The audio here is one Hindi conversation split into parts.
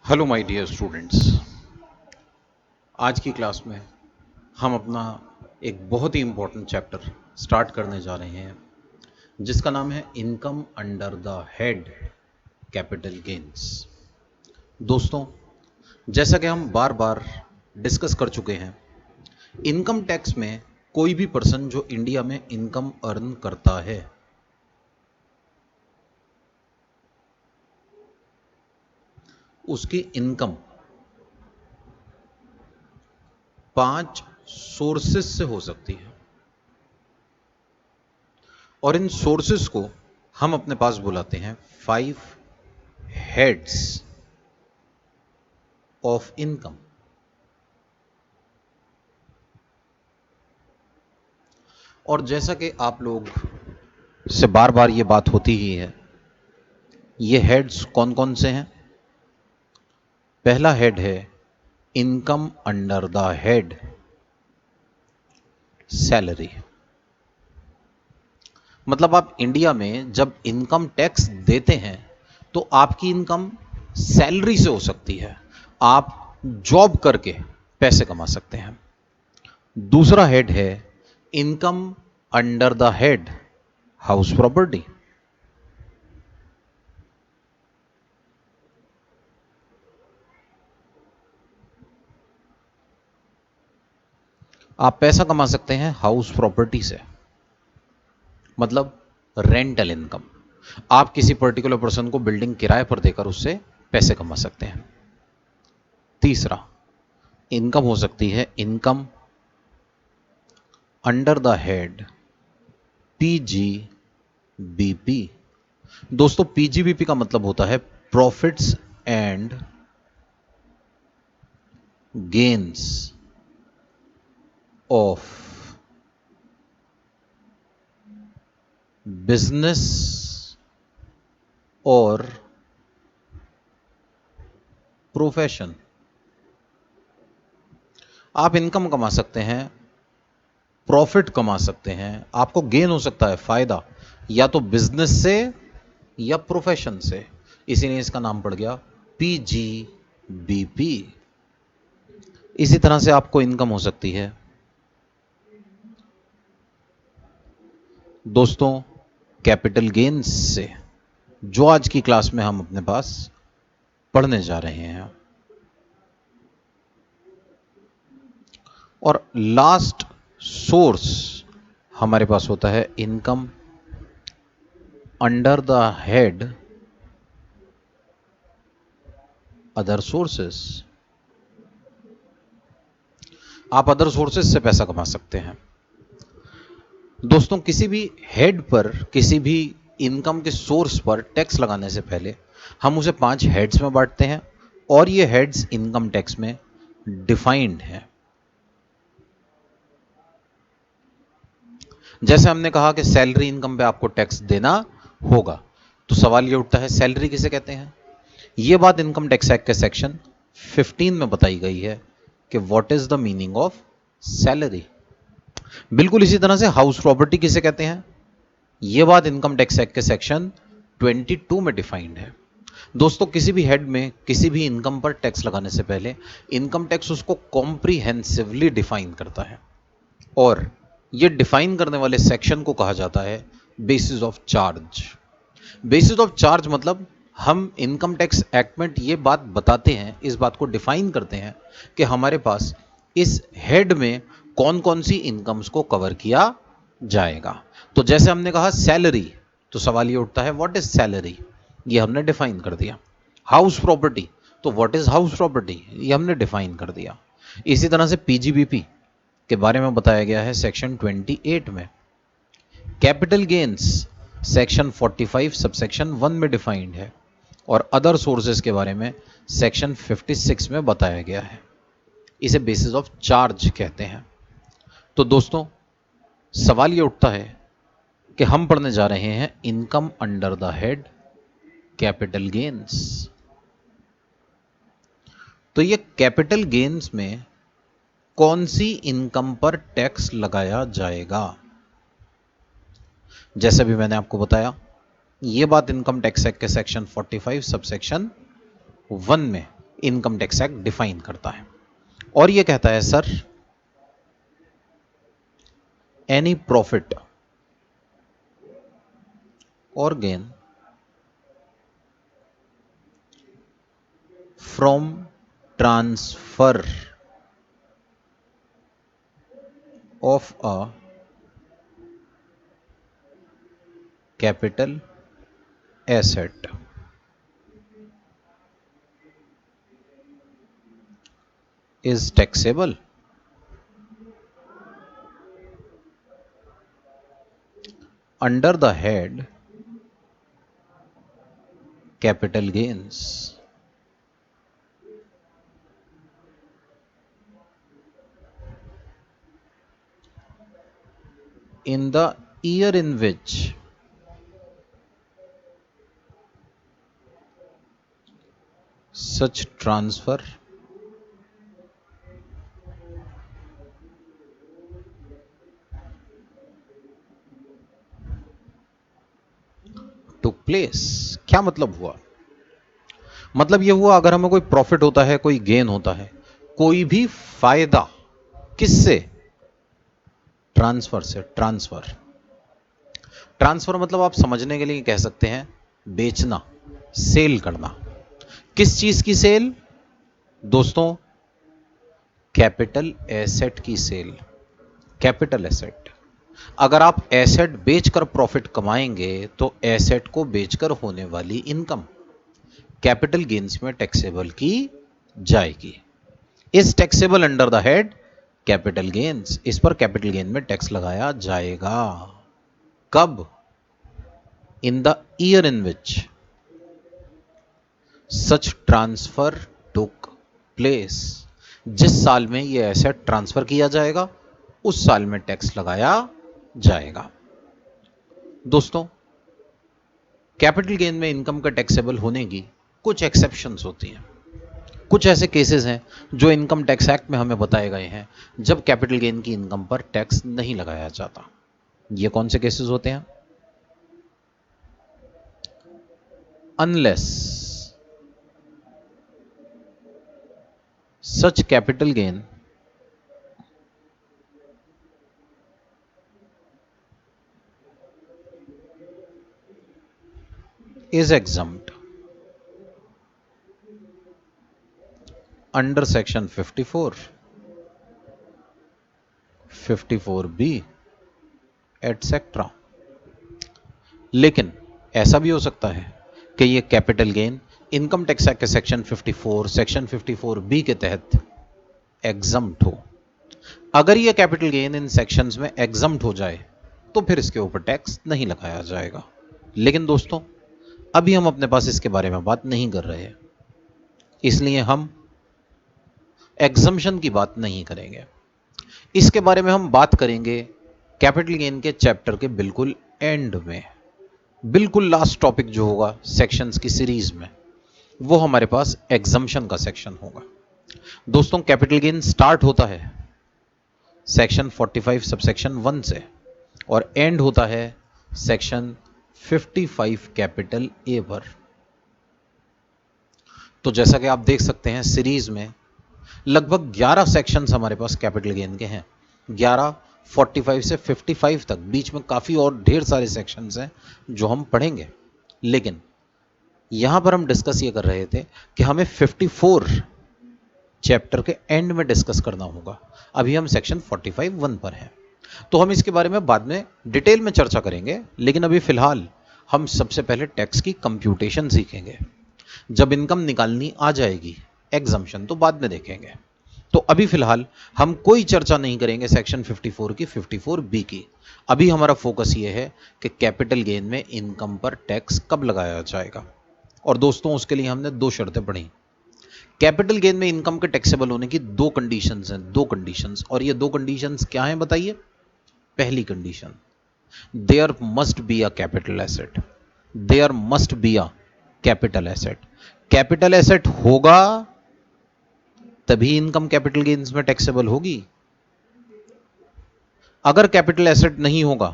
Hello my dear students. आज की क्लास में हम अपना एक बहुत ही इम्पोर्टेंट चैप्टर स्टार्ट करने जा रहे हैं जिसका नाम है income under the head capital gains. दोस्तों, जैसा कि हम बार बार डिस्कस कर चुके हैं, इनकम टैक्स में कोई भी पर्सन जो इंडिया में इनकम अर्न करता है उसकी इनकम 5 सोर्सेस से हो सकती है और इन सोर्सेस को हम अपने पास बुलाते हैं 5 हेड्स ऑफ इनकम। और जैसा कि आप लोग से बार बार ये बात होती ही है, ये हेड्स कौन कौन से हैं? पहला हेड है income under the head salary. मतलब आप इंडिया में जब इनकम टैक्स देते हैं तो आपकी इनकम सैलरी से हो सकती है, आप जॉब करके पैसे कमा सकते हैं। दूसरा हेड है income under the head house property. आप पैसा कमा सकते हैं हाउस प्रॉपर्टी से, मतलब रेंटल इनकम। आप किसी पर्टिकुलर पर्सन को बिल्डिंग किराए पर देकर उससे पैसे कमा सकते हैं। तीसरा इनकम हो सकती है income under the head PGBP. दोस्तों, पीजीबीपी का मतलब होता है profits and gains of business और प्रोफेशन। आप इनकम कमा सकते हैं, प्रॉफिट कमा सकते हैं, आपको गेन हो सकता है फायदा, या तो बिजनेस से या प्रोफेशन से। इसीलिए इसका नाम पड़ गया पीजीबीपी। इसी तरह से आपको इनकम हो सकती है दोस्तों कैपिटल गेन्स से, जो आज की क्लास में हम अपने पास पढ़ने जा रहे हैं। और लास्ट सोर्स हमारे पास होता है income under the head other sources. आप अदर सोर्सेस से पैसा कमा सकते हैं। दोस्तों, किसी भी हेड पर, किसी भी इनकम के सोर्स पर टैक्स लगाने से पहले हम उसे 5 हेड्स में बांटते हैं और ये हेड्स इनकम टैक्स में डिफाइंड हैं। जैसे हमने कहा कि सैलरी इनकम पे आपको टैक्स देना होगा, तो सवाल ये उठता है सैलरी किसे कहते हैं? ये बात इनकम टैक्स एक्ट के सेक्शन 15 में बताई गई है कि what is the meaning of salary. बिल्कुल इसी तरह से हाउस प्रॉपर्टी किसे कहते हैं, यह बात इनकम टैक्स एक्ट के सेक्शन 22 में डिफाइंड है। दोस्तों, किसी भी हेड में किसी भी इनकम पर टैक्स लगाने से पहले इनकम टैक्स उसको कॉम्प्रिहेंसिवली डिफाइन करता है और यह डिफाइन करने वाले सेक्शन को कहा जाता है basis of charge. Basis of charge मतलब हम इनकम टैक्स एक्ट में ये बात बताते हैं, इस बात को डिफाइन करते हैं कि हमारे पास इस हेड में कौन कौन सी इनकम्स को कवर किया जाएगा। तो जैसे हमने कहा सैलरी, तो सवाल ये उठता है व्हाट इज सैलरी, ये हमने डिफाइन कर दिया। हाउस प्रॉपर्टी, तो व्हाट इज हाउस प्रॉपर्टी, ये हमने डिफाइन कर दिया। इसी तरह से पीजीबीपी के बारे में बताया गया है सेक्शन 28 में। कैपिटल गेन्स सेक्शन 45 सबसेक्शन 1 में डिफाइंड है और अदर सोर्सेज के बारे में सेक्शन 56 में बताया गया है। इसे बेसिस ऑफ चार्ज कहते हैं। तो दोस्तों, सवाल ये उठता है कि हम पढ़ने जा रहे हैं income under the head capital gains. तो ये कैपिटल गेन्स में कौन सी इनकम पर टैक्स लगाया जाएगा? जैसे भी मैंने आपको बताया, यह बात इनकम टैक्स एक्ट के सेक्शन 45 सबसेक्शन 1 में इनकम टैक्स एक्ट डिफाइन करता है। और ये कहता है सर, एनी प्रॉफिट और gain from transfer of a capital asset is taxable under the head capital gains in the year in which such transfer took place। क्या मतलब हुआ? मतलब ये हुआ, अगर हमें कोई प्रॉफिट होता है, कोई गेन होता है, कोई भी फायदा, किससे? ट्रांसफर से। ट्रांसफर मतलब आप समझने के लिए कह सकते हैं बेचना, सेल करना। किस चीज की सेल दोस्तों? कैपिटल एसेट की सेल। कैपिटल एसेट, अगर आप एसेट बेचकर प्रॉफिट कमाएंगे तो एसेट को बेचकर होने वाली इनकम कैपिटल गेन्स में टैक्सेबल की जाएगी। इस taxable under the head capital gains. इस पर कैपिटल गेन में टैक्स लगाया जाएगा। कब? इन the year in which such transfer took place. जिस साल में यह एसेट ट्रांसफर किया जाएगा उस साल में टैक्स लगाया जाएगा। दोस्तों, कैपिटल गेन में इनकम का टैक्सेबल होने की कुछ एक्सेप्शंस होती हैं। कुछ ऐसे केसेस हैं जो इनकम टैक्स एक्ट में हमें बताए गए हैं जब कैपिटल गेन की इनकम पर टैक्स नहीं लगाया जाता। ये कौन से केसेस होते हैं? Unless such capital gain is exempt under section 54, 54B etcetera. लेकिन ऐसा भी हो सकता है कि ये capital gain income tax act के सेक्शन 54, सेक्शन 54B के तहत एग्जम्प्ट हो। अगर ये कैपिटल गेन इन सेक्शंस में एग्जम्प्ट हो जाए तो फिर इसके ऊपर टैक्स नहीं लगाया जाएगा। लेकिन दोस्तों, अभी हम अपने पास इसके बारे में बात नहीं कर रहे हैं, इसलिए हम एग्जम्पशन की बात नहीं करेंगे। इसके बारे में हम बात करेंगे कैपिटल गेन के चैप्टर के बिल्कुल एंड में। बिल्कुल लास्ट टॉपिक जो होगा सेक्शंस की सीरीज में, वो हमारे पास एग्जम्पशन का सेक्शन होगा। दोस्तों, कैपिटल गेन स्टार्ट होता है सेक्शन 45 सबसेक्शन 1 से और एंड होता है सेक्शन 55 कैपिटल ए पर। तो जैसा कि आप देख सकते हैं सीरीज में लगभग 11 सेक्शंस हमारे पास कैपिटल गेन के हैं। 11, 45 से 55 तक, बीच में काफ़ी और ढेर सारे सेक्शंस हैं जो हम पढ़ेंगे। लेकिन यहां पर हम डिस्कस ये कर रहे थे कि हमें 54 चैप्टर के एंड में डिस्कस करना होगा। अभी हम सेक्शन 45(1) पर हैं, तो हम इसके बारे में बाद में डिटेल में चर्चा करेंगे। लेकिन अभी फिलहाल हम सबसे पहले टैक्स की कंप्यूटेशन सीखेंगे। जब इनकम निकालनी आ जाएगी, एग्जम्पशन तो बाद में देखेंगे। तो अभी फिलहाल हम कोई चर्चा नहीं करेंगे सेक्शन 54 की, 54B की। अभी हमारा फोकस ये है कि कैपिटल गेन में इनकम पर टैक्स कब लगाया जाएगा। और दोस्तों, उसके लिए हमने 2 शर्तें पढ़ी। कैपिटल गेन में इनकम के टैक्सेबल होने की 2 कंडीशंस हैं, 2 कंडीशंस। और ये 2 कंडीशंस क्या हैं बताइए? पहली condition, there must be a capital asset. There must be a capital asset. Capital asset होगा तभी इनकम कैपिटल गेन्स में टैक्सेबल होगी। अगर कैपिटल एसेट नहीं होगा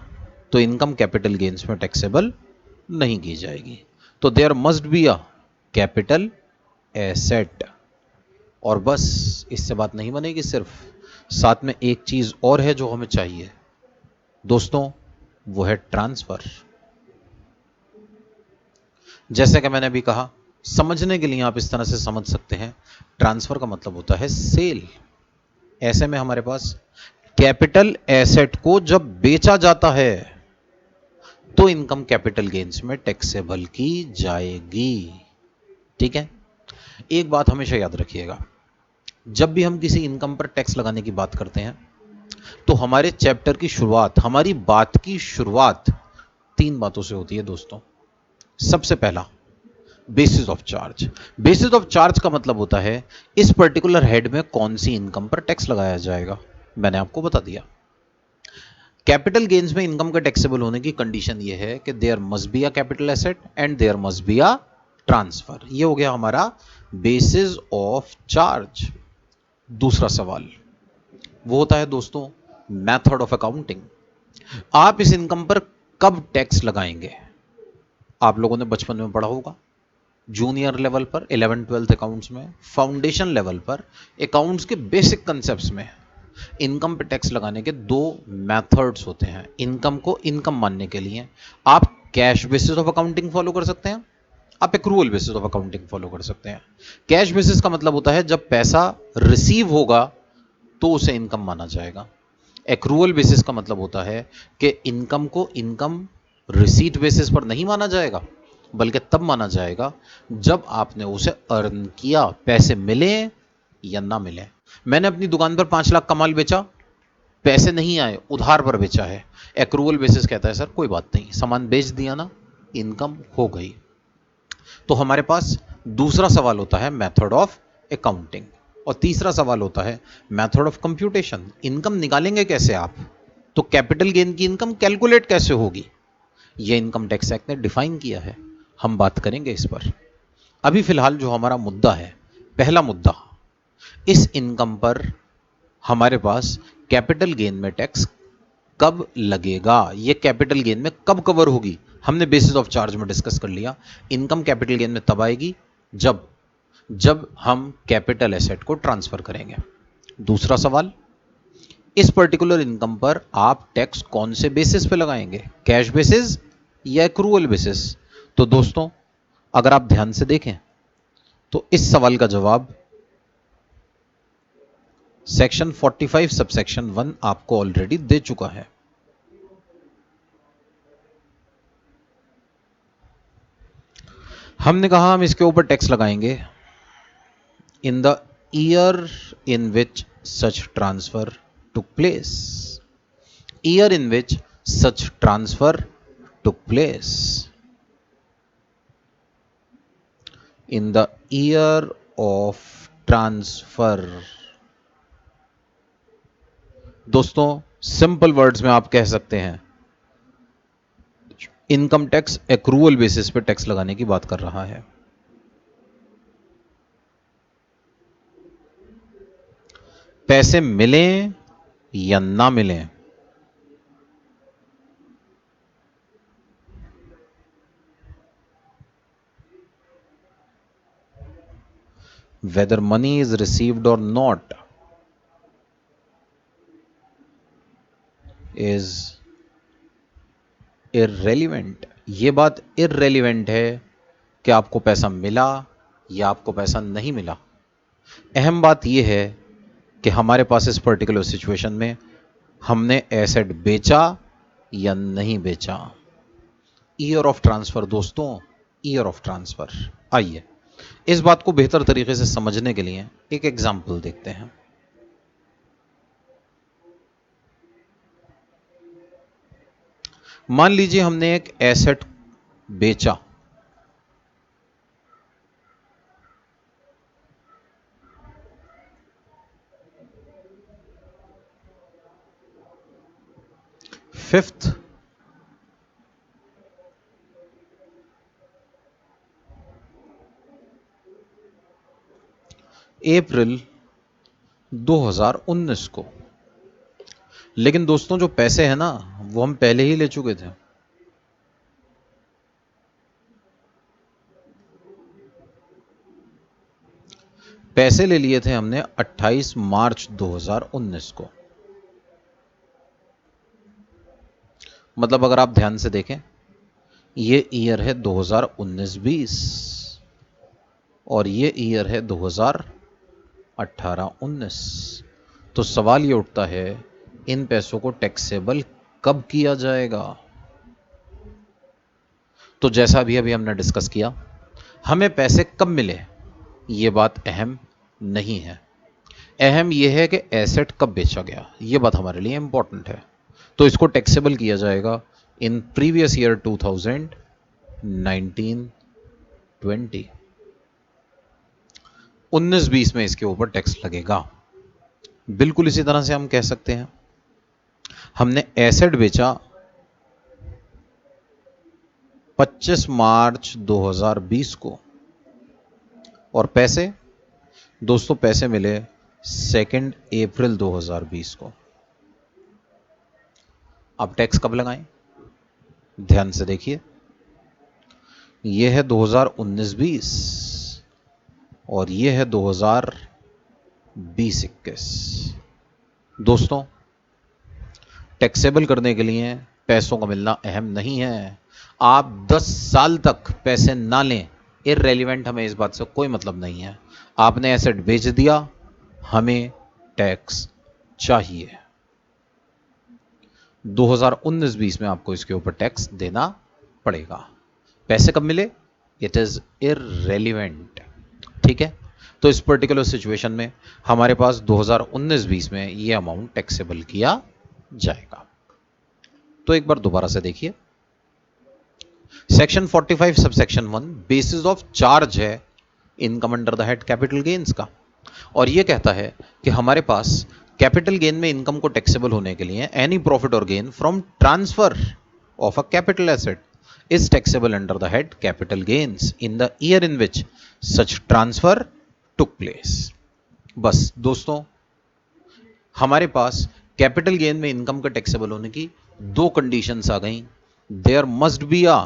तो इनकम कैपिटल गेन्स में टैक्सेबल नहीं की जाएगी। तो there must be a capital asset. और बस इससे बात नहीं बनेगी, सिर्फ साथ में एक चीज और है जो हमें चाहिए दोस्तों, वो है ट्रांसफर। जैसे कि मैंने अभी कहा, समझने के लिए आप इस तरह से समझ सकते हैं, ट्रांसफर का मतलब होता है सेल। ऐसे में हमारे पास कैपिटल एसेट को जब बेचा जाता है तो इनकम कैपिटल गेन्स में टैक्सेबल की जाएगी। ठीक है, एक बात हमेशा याद रखिएगा, जब भी हम किसी इनकम पर टैक्स लगाने की बात करते हैं तो हमारे चैप्टर की शुरुआत, हमारी बात की शुरुआत तीन बातों से होती है दोस्तों। सबसे पहला, basis of charge. Basis of charge का मतलब होता है इस पर्टिकुलर हेड में कौन सी इनकम पर टैक्स लगाया जाएगा। मैंने आपको बता दिया, कैपिटल गेन्स में इनकम का टैक्सेबल होने की कंडीशन यह है कि there must be a capital asset and there must be a transfer. यह हो गया हमारा बेसिस ऑफ चार्ज। दूसरा सवाल वो होता है दोस्तों मेथड ऑफ अकाउंटिंग। आप इस इनकम पर कब टैक्स लगाएंगे? आप लोगों ने बचपन में पढ़ा होगा, जूनियर लेवल पर 11th-12th अकाउंट्स में, फाउंडेशन लेवल पर अकाउंट्स के बेसिक कंसेप्ट्स में इनकम पे टैक्स लगाने के दो मेथड्स होते हैं। इनकम को इनकम मानने के लिए आप cash basis of accounting follow कर सकते हैं, आप accrual basis of accounting follow कर सकते हैं। कैश बेसिस का मतलब होता है जब पैसा रिसीव होगा तो उसे इनकम माना जाएगा। एक्रूअल बेसिस का मतलब होता है कि इनकम को इनकम रिसीट बेसिस पर नहीं माना जाएगा, बल्कि तब माना जाएगा जब आपने उसे अर्न किया, पैसे मिले या ना मिले। मैंने अपनी दुकान पर 5 लाख का माल बेचा, पैसे नहीं आए, उधार पर बेचा है, एक्रूअल बेसिस कहता है सर कोई बात नहीं, सामान बेच दिया ना, इनकम हो गई। तो हमारे पास दूसरा सवाल होता है मेथड ऑफ अकाउंटिंग, और तीसरा सवाल होता है मेथड ऑफ कंप्यूटेशन। इनकम निकालेंगे कैसे आप? तो कैपिटल गेन की इनकम कैलकुलेट कैसे होगी? यह इनकम टैक्स एक्ट ने डिफाइन किया है, हम बात करेंगे इस पर। अभी फिलहाल जो हमारा मुद्दा है, पहला मुद्दा, इस इनकम पर हमारे पास कैपिटल गेन में टैक्स कब लगेगा, यह कैपिटल गेन में कब कवर होगी। हमने बेसिस ऑफ चार्ज में डिस्कस कर लिया, इनकम कैपिटल गेन में तब आएगी जब हम कैपिटल एसेट को ट्रांसफर करेंगे। दूसरा सवाल, इस पर्टिकुलर इनकम पर आप टैक्स कौन से बेसिस पे लगाएंगे, कैश बेसिस या एक्रूअल बेसिस? तो दोस्तों अगर आप ध्यान से देखें तो इस सवाल का जवाब सेक्शन 45 सबसेक्शन 1 आपको ऑलरेडी दे चुका है। हमने कहा हम इसके ऊपर टैक्स लगाएंगे इन the year in which such transfer took place. Year in which such transfer took place, in the year of transfer. दोस्तों सिंपल वर्ड्स में आप कह सकते हैं इनकम टैक्स एक्रूअल बेसिस पे टैक्स लगाने की बात कर रहा है। पैसे मिलें या ना मिलें, whether money is received or not is irrelevant। ये बात irrelevant है कि आपको पैसा मिला या आपको पैसा नहीं मिला। अहम बात यह है कि हमारे पास इस पर्टिकुलर सिचुएशन में हमने एसेट बेचा या नहीं बेचा। ईयर ऑफ ट्रांसफर दोस्तों, ईयर ऑफ ट्रांसफर। आइए इस बात को बेहतर तरीके से समझने के लिए एक एग्जाम्पल देखते हैं। मान लीजिए हमने एक एसेट बेचा, फिफ्थ अप्रैल 2019 को। लेकिन दोस्तों जो पैसे हैं ना वो हम पहले ही ले चुके थे। पैसे ले लिए थे हमने 28 मार्च 2019 को। मतलब अगर आप ध्यान से देखें, ये ईयर है 2019-20 और ये ईयर है 2018-19। तो सवाल ये उठता है, इन पैसों को टैक्सेबल कब किया जाएगा? तो जैसा भी अभी हमने डिस्कस किया, हमें पैसे कब मिले ये बात अहम नहीं है। अहम यह है कि एसेट कब बेचा गया, ये बात हमारे लिए इंपॉर्टेंट है। तो इसको टैक्सेबल किया जाएगा इन प्रीवियस ईयर 2019-20। 19-20 में इसके ऊपर टैक्स लगेगा। बिल्कुल इसी तरह से हम कह सकते हैं, हमने एसेट बेचा 25 मार्च 2020 को और पैसे, दोस्तों पैसे मिले 2 अप्रैल 2020 को। अब टैक्स कब लगाएं? ध्यान से देखिए, यह है 2019-20 और यह है 2020-21। दोस्तों टैक्सेबल करने के लिए पैसों का मिलना अहम नहीं है। आप 10 साल तक पैसे ना लें, इररेलेवेंट, हमें इस बात से कोई मतलब नहीं है। आपने एसेट बेच दिया, हमें टैक्स चाहिए। 2019-20 में आपको इसके ऊपर टैक्स देना पड़ेगा। पैसे कब मिले, इट इज इररेलेवेंट। ठीक है, तो इस पर्टिकुलर सिचुएशन में हमारे पास 2019-20 में यह अमाउंट टैक्सेबल किया जाएगा। तो एक बार दोबारा से देखिए, section 45 subsection 1 basis of charge है income under the head capital gains का, और यह कहता है कि हमारे पास कैपिटल गेन में इनकम को टैक्सेबल होने के लिए एनी प्रॉफिट और gain from transfer of a capital asset is taxable under the head capital gains in the year in which such transfer took place. बस दोस्तों, हमारे पास कैपिटल गेन में इनकम के टैक्सेबल होने की दो कंडीशंस आ गई। There must be a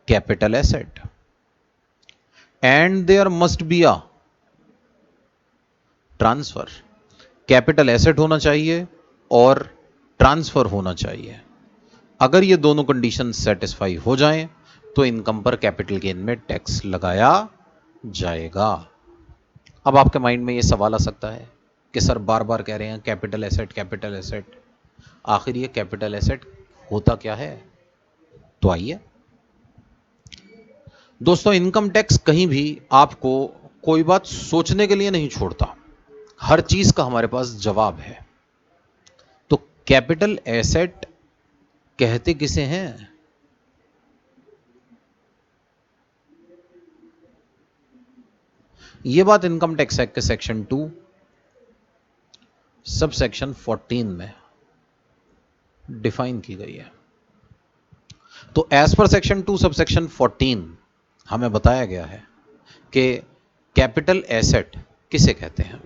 capital asset and there must be a transfer. Capital asset होना चाहिए और ट्रांसफर होना चाहिए। अगर ये दोनों कंडीशन सेटिस्फाई हो जाएं तो इनकम पर कैपिटल गेन में टैक्स लगाया जाएगा। अब आपके माइंड में ये सवाल आ सकता है कि सर बार बार कह रहे हैं कैपिटल एसेट कैपिटल एसेट, आखिर ये कैपिटल एसेट होता क्या है? तो आइए दोस्तों, इनकम टैक्स कहीं भी आपको कोई बात सोचने के लिए नहीं छोड़ता, हर चीज का हमारे पास जवाब है। तो कैपिटल एसेट कहते किसे हैं? यह बात इनकम टैक्स एक्ट के सेक्शन 2 सब सेक्शन 14 में डिफाइन की गई है। तो as per section 2 sub section 14 हमें बताया गया है कि कैपिटल एसेट किसे कहते हैं।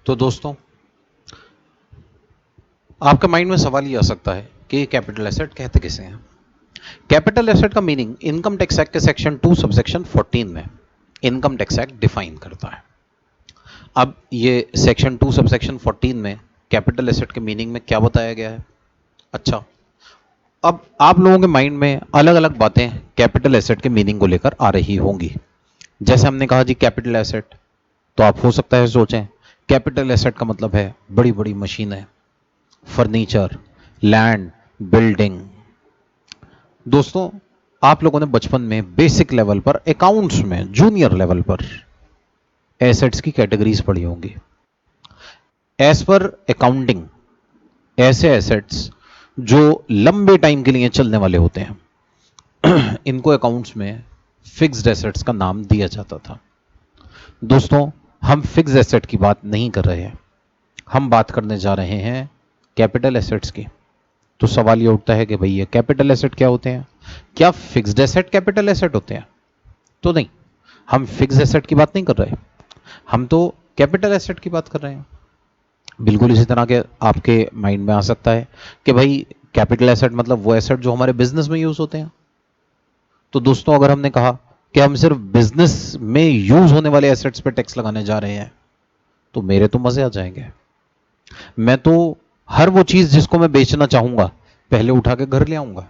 तो दोस्तों, आपके माइंड में सवाल यह आ सकता है कि कैपिटल एसेट कहते किसे हैं। कैपिटल एसेट का मीनिंग इनकम टैक्स एक्ट के सेक्शन 2 सबसेक्शन 14 में इनकम टैक्स एक्ट डिफाइन करता है। अब ये सेक्शन 2 सबसेक्शन 14 में कैपिटल एसेट के मीनिंग में क्या बताया गया है? अच्छा, अब आप लोगों के माइंड में अलग अलग बातें कैपिटल एसेट के मीनिंग को लेकर आ रही होंगी। जैसे हमने कहा जी कैपिटल एसेट, तो आप हो सकता है सोचें कैपिटल एसेट का मतलब है बड़ी बड़ी मशीनें, फर्नीचर, लैंड, बिल्डिंग। दोस्तों, आप लोगों ने बचपन में बेसिक लेवल पर, अकाउंट्स में जूनियर लेवल पर एसेट्स की कैटेगरीज पढ़ी होंगी। एज पर अकाउंटिंग, ऐसे एसेट्स जो लंबे टाइम के लिए चलने वाले होते हैं इनको अकाउंट्स में फिक्स्ड एसेट्स का नाम दिया जाता था। दोस्तों, हम फिक्स्ड एसेट की बात नहीं कर रहे हैं, हम बात करने जा रहे हैं कैपिटल एसेट्स की। तो सवाल ये उठता है कि भाई ये कैपिटल एसेट क्या होते हैं? क्या फिक्स्ड एसेट कैपिटल एसेट होते हैं? तो नहीं, हम फिक्स्ड एसेट की बात नहीं कर रहे, हम तो कैपिटल एसेट की बात कर रहे हैं। बिल्कुल इसी तरह के आपके माइंड में आ सकता है कि भाई कैपिटल एसेट मतलब वो एसेट जो हमारे बिजनेस में यूज होते हैं। तो दोस्तों अगर हमने कहा कि हम सिर्फ बिजनेस में यूज होने वाले एसेट्स पे टैक्स लगाने जा रहे हैं, तो मेरे तो मजे आ जाएंगे। मैं तो हर वो चीज जिसको मैं बेचना चाहूंगा पहले उठा के घर ले आऊंगा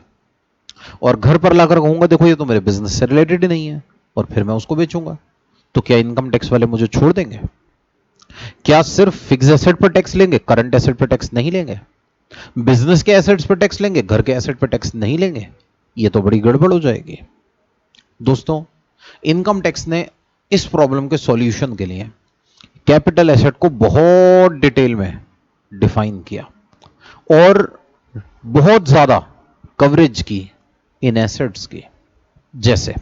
और घर पर लाकर कहूंगा देखो ये तो मेरे बिजनेस से रिलेटेड ही नहीं है, और फिर मैं उसको बेचूंगा। तो क्या इनकम टैक्स वाले मुझे छोड़ देंगे? क्या सिर्फ फिक्स एसेट पर टैक्स लेंगे, करंट एसेट पर टैक्स नहीं लेंगे? बिजनेस के एसेट्स पर टैक्स लेंगे, घर के एसेट पर टैक्स नहीं लेंगे? ये तो बड़ी गड़बड़ हो जाएगी। दोस्तों इनकम टैक्स ने इस प्रॉब्लम के सॉल्यूशन के लिए कैपिटल एसेट को बहुत डिटेल में डिफाइन किया और बहुत ज्यादा कवरेज की इन एसेट्स की। जैसे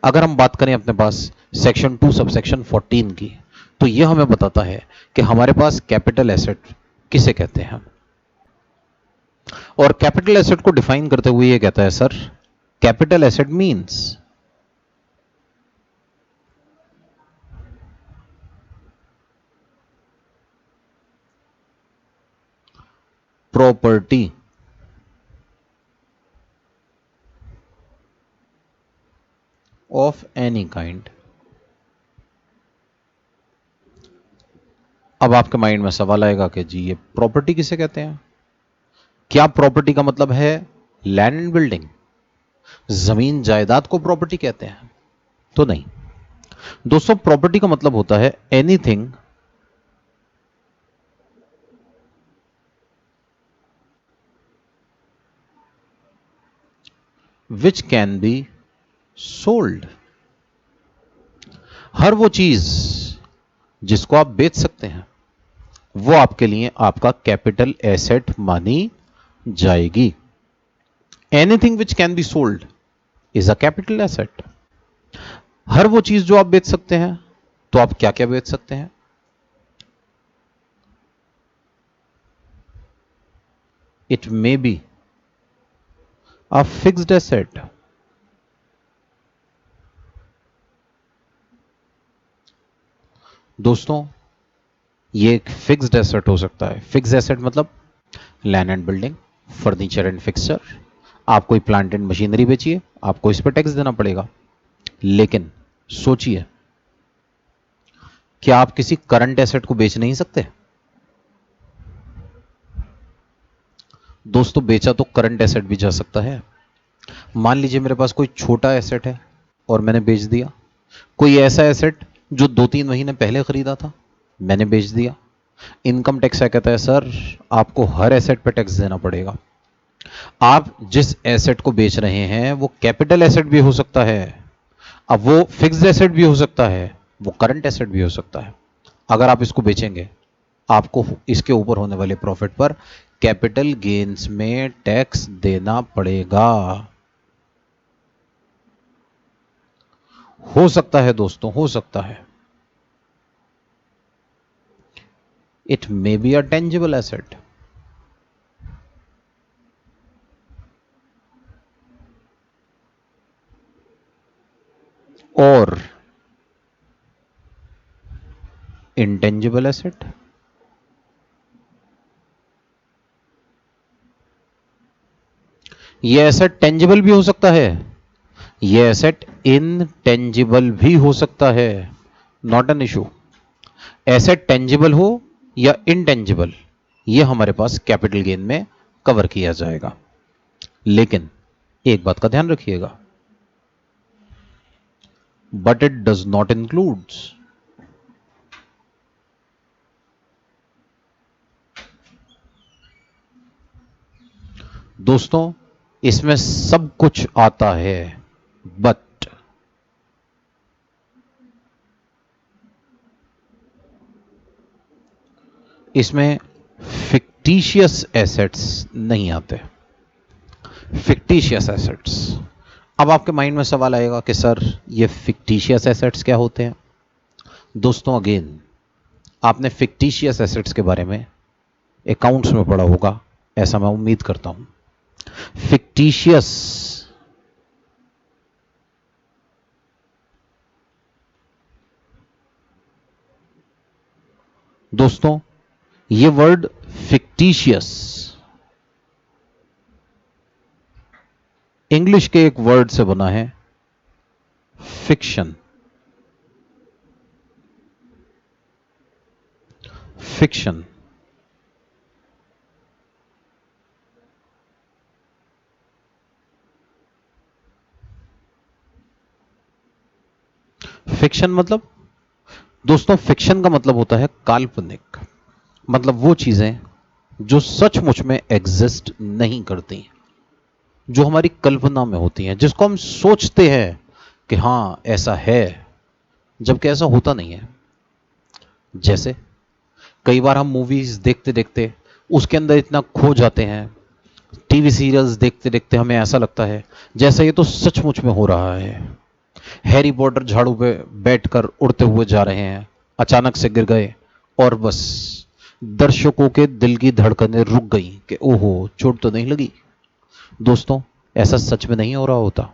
अगर हम बात करें अपने पास सेक्शन 2 सब सेक्शन 14 की, तो यह हमें बताता है कि हमारे पास कैपिटल एसेट किसे कहते हैं। और कैपिटल एसेट को डिफाइन करते हुए यह कहता है sir, capital asset means property of any kind. अब आपके माइंड में सवाल आएगा कि जी ये प्रॉपर्टी किसे कहते हैं? क्या प्रॉपर्टी का मतलब है लैंड एंड बिल्डिंग, जमीन जायदाद को प्रॉपर्टी कहते हैं? तो नहीं दोस्तों, प्रॉपर्टी का मतलब होता है anything which can be sold. हर वो चीज जिसको आप बेच सकते हैं वो आपके लिए आपका कैपिटल एसेट मानी जाएगी। Anything which can be sold is a capital asset. हर वो चीज जो आप बेच सकते हैं, तो आप क्या क्या बेच सकते हैं? It may be a fixed asset, दोस्तों ये एक फिक्स्ड एसेट हो सकता है। फिक्स्ड एसेट मतलब land and building, furniture and fixture. आप कोई प्लांट एंड मशीनरी बेचिए, आपको इस पर टैक्स देना पड़ेगा। लेकिन सोचिए, क्या आप किसी करंट एसेट को बेच नहीं सकते? दोस्तों बेचा तो करंट एसेट भी जा सकता है। मान लीजिए मेरे पास कोई छोटा एसेट है और मैंने बेच दिया। कोई ऐसा एसेट जो 2-3 महीने पहले खरीदा था, मैंने बेच दिया। इनकम टैक्स क्या कहता है सर, आपको हर एसेट पे टैक्स देना पड़ेगा। आप जिस एसेट को बेच रहे हैं वो कैपिटल एसेट भी हो सकता है, अब वो फिक्स्ड एसेट भी हो सकता है, वो करंट एसेट भी हो सकता है। अगर आप इसको बेचेंगे, आपको इसके ऊपर होने वाले प्रॉफिट पर कैपिटल गेन्स में टैक्स देना पड़ेगा। हो सकता है दोस्तों, हो सकता है। It may be a tangible asset. और इंटेंजिबल एसेट। यह एसेट टेंजिबल भी हो सकता है, यह एसेट इनटेंजिबल भी हो सकता है। Not an issue. Asset tangible हो या इनटेंजिबल, यह हमारे पास कैपिटल गेन में कवर किया जाएगा। लेकिन एक बात का ध्यान रखिएगा, but it does not includes. दोस्तों इसमें सब कुछ आता है, बट इसमें फिक्टिशियस एसेट्स नहीं आते। Fictitious assets. अब आपके माइंड में सवाल आएगा कि सर ये फिक्टिशियस एसेट्स क्या होते हैं? दोस्तों अगेन, आपने फिक्टिशियस एसेट्स के बारे में अकाउंट्स में पढ़ा होगा, ऐसा मैं उम्मीद करता हूं। फिक्टिशियस दोस्तों, ये वर्ड फिक्टिशियस इंग्लिश के एक वर्ड से बना है फिक्शन। फिक्शन फिक्शन मतलब, दोस्तों फिक्शन का मतलब होता है काल्पनिक। मतलब वो चीजें जो सचमुच में एग्जिस्ट नहीं करती, जो हमारी कल्पना में होती हैं, जिसको हम सोचते हैं कि हां ऐसा है, जबकि ऐसा होता नहीं है। जैसे कई बार हम मूवीज देखते देखते उसके अंदर इतना खो जाते हैं, टीवी सीरियल्स देखते देखते हमें ऐसा लगता है जैसा ये तो सचमुच में हो रहा है। हैरी पॉटर झाड़ू पे बैठकर उड़ते हुए जा रहे हैं, अचानक से गिर गए और बस दर्शकों के दिल की धड़कनें रुक गई कि ओहो चोट तो नहीं लगी। दोस्तों ऐसा सच में नहीं हो रहा होता,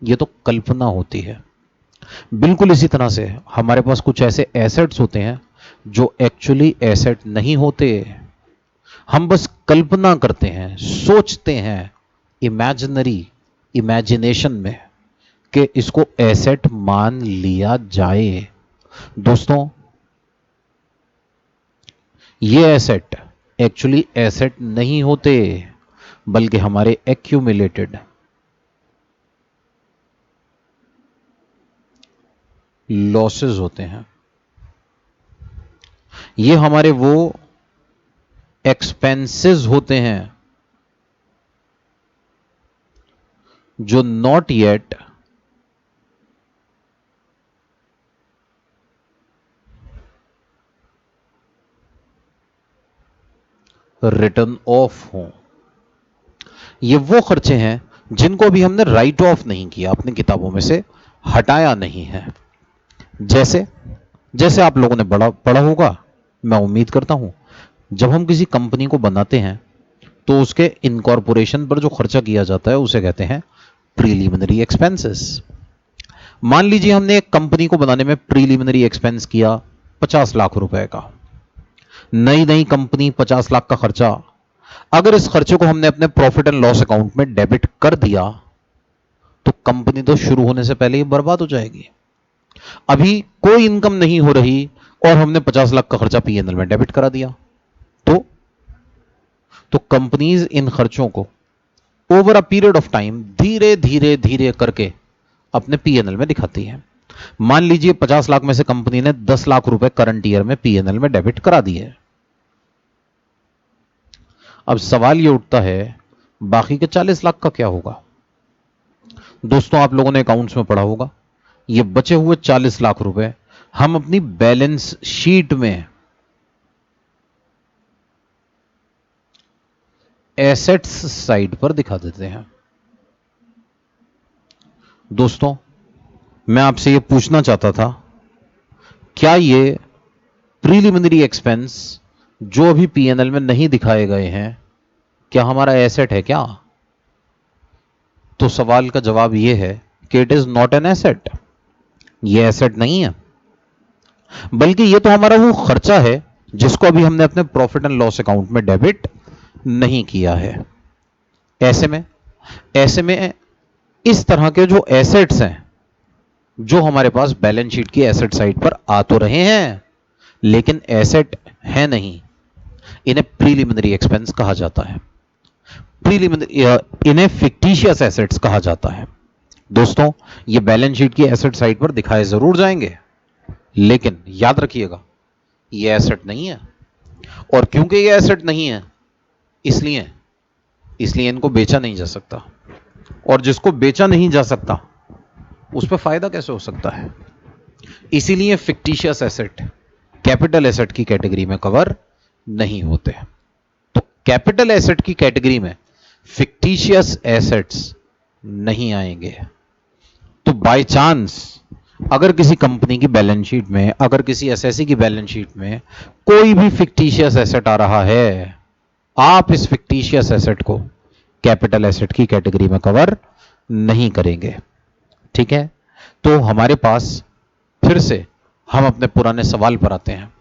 ये तो कल्पना होती है। बिल्कुल इसी तरह से हमारे पास कुछ ऐसे एसेट्स होते हैं जो एक्चुअली एसेट नहीं होते, हम बस कल्पना करते हैं, सोचते हैं इमेजिनरी इमेजिनेशन में कि इसको एसेट मान लिया जाए। दोस्तों ये एसेट एक्चुअली एसेट नहीं होते, बल्कि हमारे एक्यूमुलेटेड लॉसेस होते हैं। ये हमारे वो एक्सपेंसेस होते हैं जो नॉट येट रिटर्न ऑफ हो। ये वो खर्चे हैं जिनको अभी हमने राइट ऑफ नहीं किया, अपनी किताबों में से हटाया नहीं है। जैसे जैसे आप लोगों ने बड़ा पढ़ा होगा, मैं उम्मीद करता हूं, जब हम किसी कंपनी को बनाते हैं तो उसके इनकॉर्पोरेशन पर जो खर्चा किया जाता है उसे कहते हैं प्रीलिमिनरी एक्सपेंसेस। मान लीजिए हमने एक कंपनी को बनाने में प्रीलिमिनरी एक्सपेंस किया 50 लाख रुपए का। नई नई कंपनी, 50 लाख का खर्चा। अगर इस खर्चे को हमने अपने प्रॉफिट एंड लॉस अकाउंट में डेबिट कर दिया तो कंपनी तो शुरू होने से पहले ही बर्बाद हो जाएगी। अभी कोई इनकम नहीं हो रही और हमने 50 लाख का खर्चा पीएनएल में डेबिट करा दिया, तो कंपनीज इन खर्चों को over a period of time धीरे धीरे धीरे करके अपने पीएनएल में दिखाती है। मान लीजिए 50 लाख में से कंपनी ने 10 लाख रुपए करंट ईयर में पीएनएल में डेबिट करा दिए। अब सवाल यह उठता है बाकी के 40 लाख का क्या होगा। दोस्तों आप लोगों ने अकाउंट्स में पढ़ा होगा, ये बचे हुए 40 लाख रुपए हम अपनी बैलेंस शीट में एसेट्स साइड पर दिखा देते हैं। दोस्तों मैं आपसे यह पूछना चाहता था, क्या ये प्रीलिमिनरी एक्सपेंस जो अभी पीएनएल में नहीं दिखाए गए हैं, क्या हमारा एसेट है क्या? तो सवाल का जवाब यह है कि it is not an asset. ये एसेट नहीं है, बल्कि ये तो हमारा वो खर्चा है जिसको अभी हमने अपने प्रॉफिट एंड लॉस अकाउंट में डेबिट नहीं किया है। ऐसे में इस तरह के जो एसेट्स हैं जो हमारे पास बैलेंस शीट की एसेट साइड पर आ तो रहे हैं लेकिन एसेट है नहीं, इन्हें प्रीलिमिनरी एक्सपेंस कहा जाता है। इन्हें फिक्टिशियस एसेट्स कहा जाता है। दोस्तों ये बैलेंस शीट की एसेट साइड पर दिखाए जरूर जाएंगे, लेकिन याद रखिएगा ये एसेट नहीं है। और क्योंकि ये एसेट नहीं है इसलिए इनको बेचा नहीं जा सकता, और जिसको बेचा नहीं जा सकता उस पर फायदा कैसे हो सकता है। इसीलिए फिक्टिशियस एसेट कैपिटल एसेट की कैटेगरी में कवर नहीं होते। तो कैपिटल एसेट की कैटेगरी में फिक्टिशियस एसेट्स नहीं आएंगे। तो बाय चांस अगर किसी कंपनी की बैलेंस शीट में, अगर किसी एसएससी की बैलेंस शीट में कोई भी फिक्टिशियस एसेट आ रहा है, आप इस फिक्टिशियस एसेट को कैपिटल एसेट की कैटेगरी में कवर नहीं करेंगे। ठीक है, तो हमारे पास फिर से हम अपने पुराने सवाल पर आते हैं।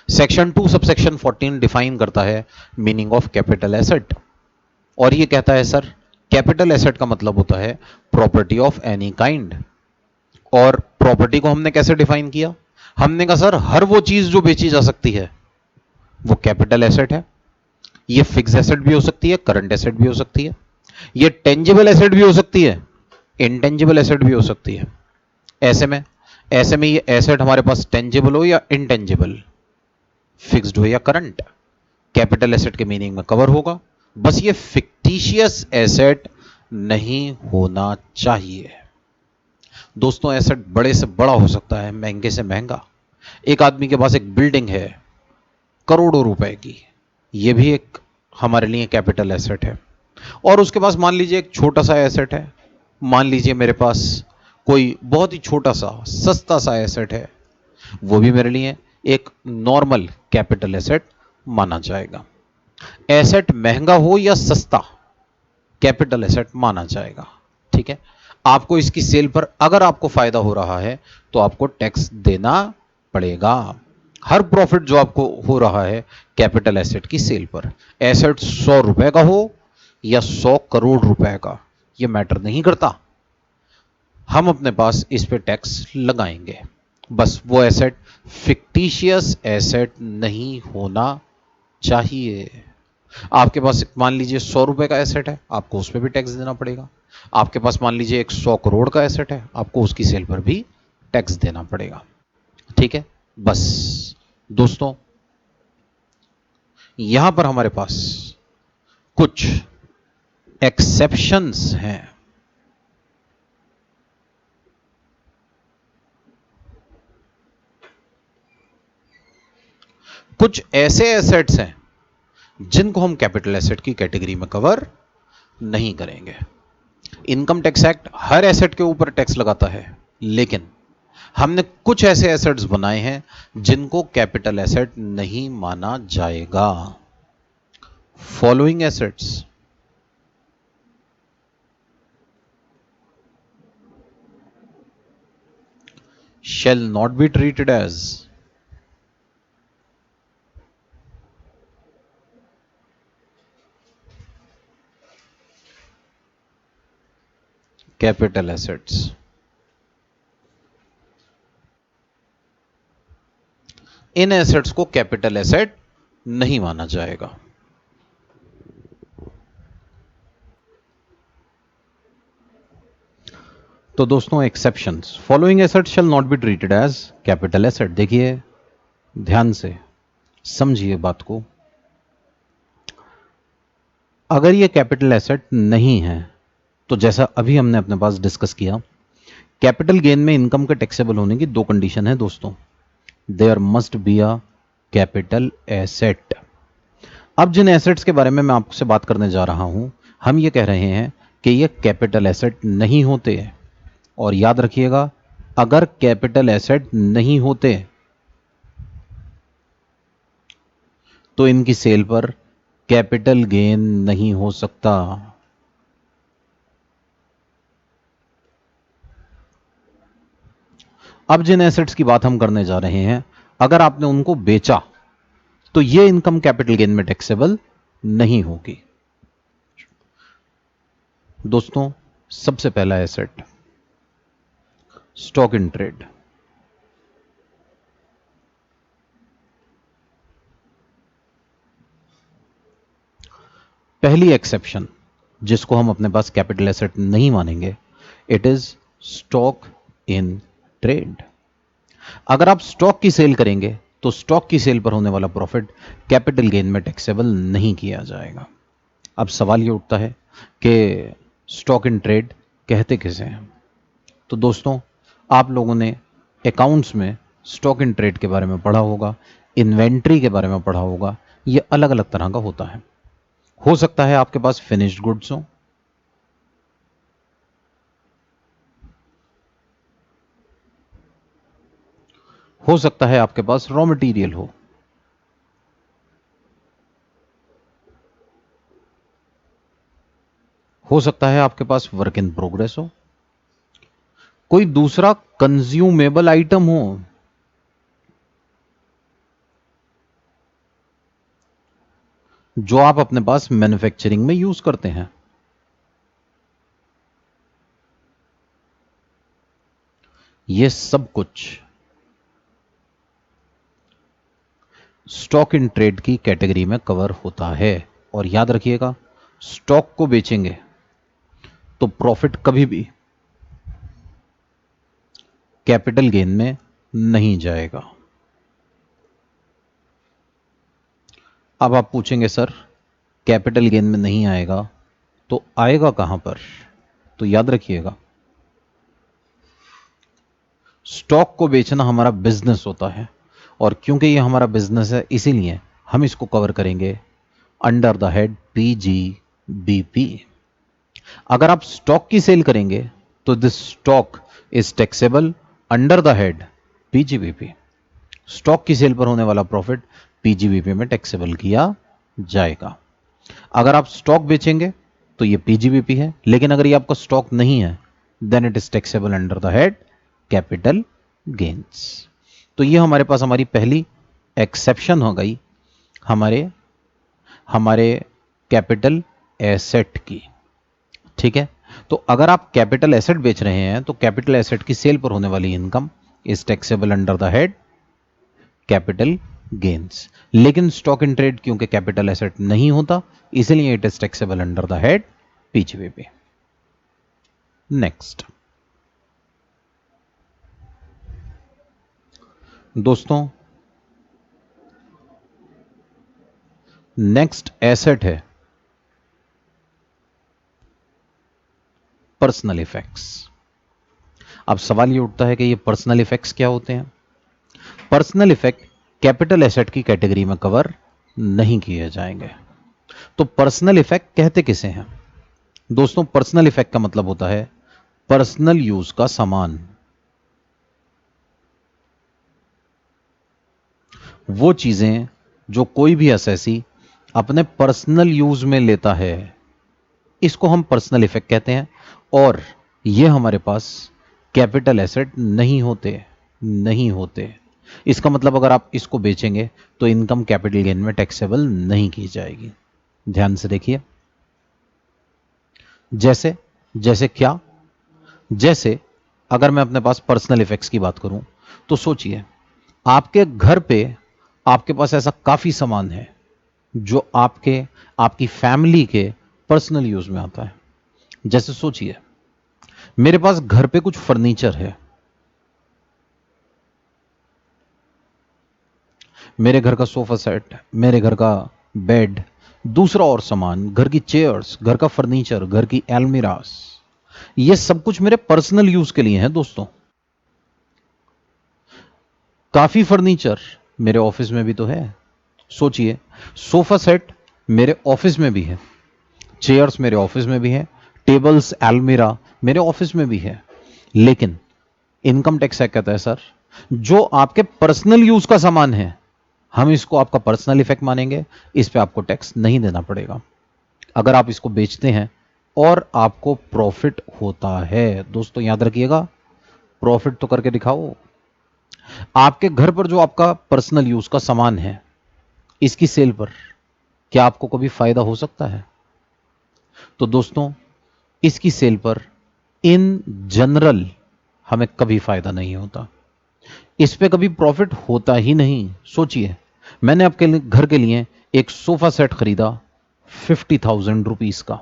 सेक्शन 2 सबसेक्शन 14 डिफाइन करता है मीनिंग ऑफ कैपिटल एसेट, और ये कहता है सर कैपिटल एसेट का मतलब होता है प्रॉपर्टी ऑफ एनी काइंड। और प्रॉपर्टी को हमने कैसे डिफाइन किया? हमने कहा सर हर वो चीज जो बेची जा सकती है वो कैपिटल एसेट है। ये फिक्स एसेट भी हो सकती है, करंट एसेट भी हो सकती है, ये टेंजिबल एसेट भी हो सकती है, इंटेंजिबल एसेट भी हो सकती है। ऐसे में ये एसेट हमारे पास टेंजिबल हो या इंटेंजिबल, फिक्स्ड हो या करंट, कैपिटल एसेट के मीनिंग में कवर होगा। बस ये फिक्टिशियस एसेट नहीं होना चाहिए। दोस्तों एसेट बड़े से बड़ा हो सकता है, महंगे से महंगा। एक आदमी के पास एक बिल्डिंग है करोड़ों रुपए की, यह भी एक हमारे लिए कैपिटल एसेट है। और उसके पास मान लीजिए एक छोटा सा एसेट है, मान लीजिए मेरे पास कोई बहुत ही छोटा सा सस्ता सा एसेट है, वो भी मेरे लिए एक नॉर्मल कैपिटल एसेट माना जाएगा। एसेट महंगा हो या सस्ता, कैपिटल एसेट माना जाएगा। ठीक है, आपको इसकी सेल पर अगर आपको फायदा हो रहा है तो आपको टैक्स देना पड़ेगा। हर प्रॉफिट जो आपको हो रहा है कैपिटल एसेट की सेल पर, एसेट 100 रुपए का हो या 100 करोड़ रुपए का, यह मैटर नहीं करता, हम अपने पास इस पे टैक्स लगाएंगे। बस वो एसेट फिक्टिशियस एसेट नहीं होना चाहिए। आपके पास मान लीजिए 100 रुपए का एसेट है, आपको उस पर भी टैक्स देना पड़ेगा। आपके पास मान लीजिए एक 100 करोड़ का एसेट है, आपको उसकी सेल पर भी टैक्स देना पड़ेगा। ठीक है, बस दोस्तों यहां पर हमारे पास कुछ एक्सेप्शंस हैं। कुछ ऐसे एसेट्स हैं जिनको हम कैपिटल एसेट की कैटेगरी में कवर नहीं करेंगे। इनकम टैक्स एक्ट हर एसेट के ऊपर टैक्स लगाता है, लेकिन हमने कुछ ऐसे एसेट्स बनाए हैं जिनको कैपिटल एसेट नहीं माना जाएगा। Following assets: shall not be treated as capital assets। इन एसेट्स को कैपिटल एसेट नहीं माना जाएगा। तो दोस्तों exceptions: following asset shall not be treated as capital asset. देखिए ध्यान से समझिए बात को। अगर ये कैपिटल एसेट नहीं है तो जैसा अभी हमने अपने पास डिस्कस किया, कैपिटल गेन में इनकम के टैक्सेबल होने की दो कंडीशन है दोस्तों। There must be a capital asset. अब जिन एसेट्स के बारे में मैं आपसे बात करने जा रहा हूं, हम ये कह रहे हैं कि ये कैपिटल एसेट नहीं होते। और याद रखिएगा, अगर कैपिटल एसेट नहीं होते तो इनकी सेल पर कैपिटल गेन नहीं हो सकता। अब जिन एसेट्स की बात हम करने जा रहे हैं, अगर आपने उनको बेचा तो ये इनकम कैपिटल गेन में टैक्सेबल नहीं होगी। दोस्तों सबसे पहला एसेट स्टॉक इन ट्रेड। पहली एक्सेप्शन जिसको हम अपने पास कैपिटल एसेट नहीं मानेंगे, it is stock in trade. अगर आप स्टॉक की सेल करेंगे तो स्टॉक की सेल पर होने वाला प्रॉफिट कैपिटल गेन में टैक्सेबल नहीं किया जाएगा। अब सवाल ये उठता है कि स्टॉक इन ट्रेड कहते किसे हैं? तो दोस्तों आप लोगों ने अकाउंट्स में स्टॉक इन ट्रेड के बारे में पढ़ा होगा, इन्वेंट्री के बारे में पढ़ा होगा। ये अलग अलग तरह का होता है। हो सकता है आपके पास फिनिश्ड गुड्स हो सकता है आपके पास रॉ मटेरियल हो सकता है आपके पास वर्क इन प्रोग्रेस हो, कोई दूसरा कंज्यूमेबल आइटम हो जो आप अपने पास मैन्युफैक्चरिंग में यूज करते हैं। ये सब कुछ स्टॉक इन ट्रेड की कैटेगरी में कवर होता है। और याद रखिएगा, स्टॉक को बेचेंगे तो प्रॉफिट कभी भी कैपिटल गेन में नहीं जाएगा। अब आप पूछेंगे सर कैपिटल गेन में नहीं आएगा तो आएगा कहां पर? तो याद रखिएगा, स्टॉक को बेचना हमारा बिजनेस होता है, और क्योंकि ये हमारा बिजनेस है इसीलिए हम इसको कवर करेंगे अंडर द हेड पीजीबीपी। अगर आप स्टॉक की सेल करेंगे तो this stock is taxable under the head PGBP. Stock की सेल पर होने वाला प्रॉफिट पीजीबीपी में टैक्सेबल किया जाएगा। अगर आप स्टॉक बेचेंगे तो ये पीजीबीपी है, लेकिन अगर ये आपका स्टॉक नहीं है then it is taxable under the head capital gains. तो ये हमारे पास हमारी पहली एक्सेप्शन हो गई हमारे कैपिटल एसेट की। ठीक है, तो अगर आप कैपिटल एसेट बेच रहे हैं तो कैपिटल एसेट की सेल पर होने वाली income is taxable under the head capital gains. लेकिन स्टॉक इन ट्रेड क्योंकि कैपिटल एसेट नहीं होता इसलिए it is taxable under the head PGBP. Next दोस्तों, नेक्स्ट एसेट है पर्सनल इफेक्ट्स। अब सवाल ये उठता है कि ये पर्सनल इफेक्ट्स क्या होते हैं? पर्सनल इफेक्ट कैपिटल एसेट की कैटेगरी में कवर नहीं किए जाएंगे। तो पर्सनल इफेक्ट कहते किसे हैं? दोस्तों, पर्सनल इफेक्ट का मतलब होता है पर्सनल यूज का सामान। वो चीजें जो कोई भी असेसी अपने पर्सनल यूज में लेता है, इसको हम पर्सनल इफेक्ट कहते हैं। और ये हमारे पास कैपिटल एसेट नहीं होते। इसका मतलब अगर आप इसको बेचेंगे तो इनकम कैपिटल गेन में टैक्सेबल नहीं की जाएगी। ध्यान से देखिए, जैसे जैसे क्या? जैसे अगर मैं अपने पास पर्सनल इफेक्ट्स की बात करूं तो सोचिए, आपके घर पे आपके पास ऐसा काफी सामान है जो आपकी फैमिली के पर्सनल यूज में आता है। जैसे सोचिए, मेरे पास घर पे कुछ फर्नीचर है, मेरे घर का सोफा सेट, मेरे घर का बेड, दूसरा और सामान, घर की चेयर्स, घर का फर्नीचर, घर की एलमीरास, ये सब कुछ मेरे पर्सनल यूज के लिए है दोस्तों। काफी फर्नीचर मेरे ऑफिस में भी तो है। सोचिए, सोफा सेट मेरे ऑफिस में भी है, चेयर्स मेरे ऑफिस में भी है, टेबल्स एलमीरा मेरे ऑफिस में भी है। लेकिन इनकम टैक्स एक्ट कहता है सर, जो आपके पर्सनल यूज का सामान है हम इसको आपका पर्सनल इफेक्ट मानेंगे, इस पे आपको टैक्स नहीं देना पड़ेगा। अगर आप इसको बेचते हैं और आपको प्रॉफिट होता है, दोस्तों याद रखिएगा, प्रॉफिट तो करके दिखाओ। आपके घर पर जो आपका पर्सनल यूज का सामान है, इसकी सेल पर क्या आपको कभी फायदा हो सकता है? तो दोस्तों, इसकी सेल पर इन जनरल हमें कभी फायदा नहीं होता, इस पे कभी प्रॉफिट होता ही नहीं। सोचिए, मैंने आपके घर के लिए एक सोफा सेट खरीदा 50,000 रुपीज का।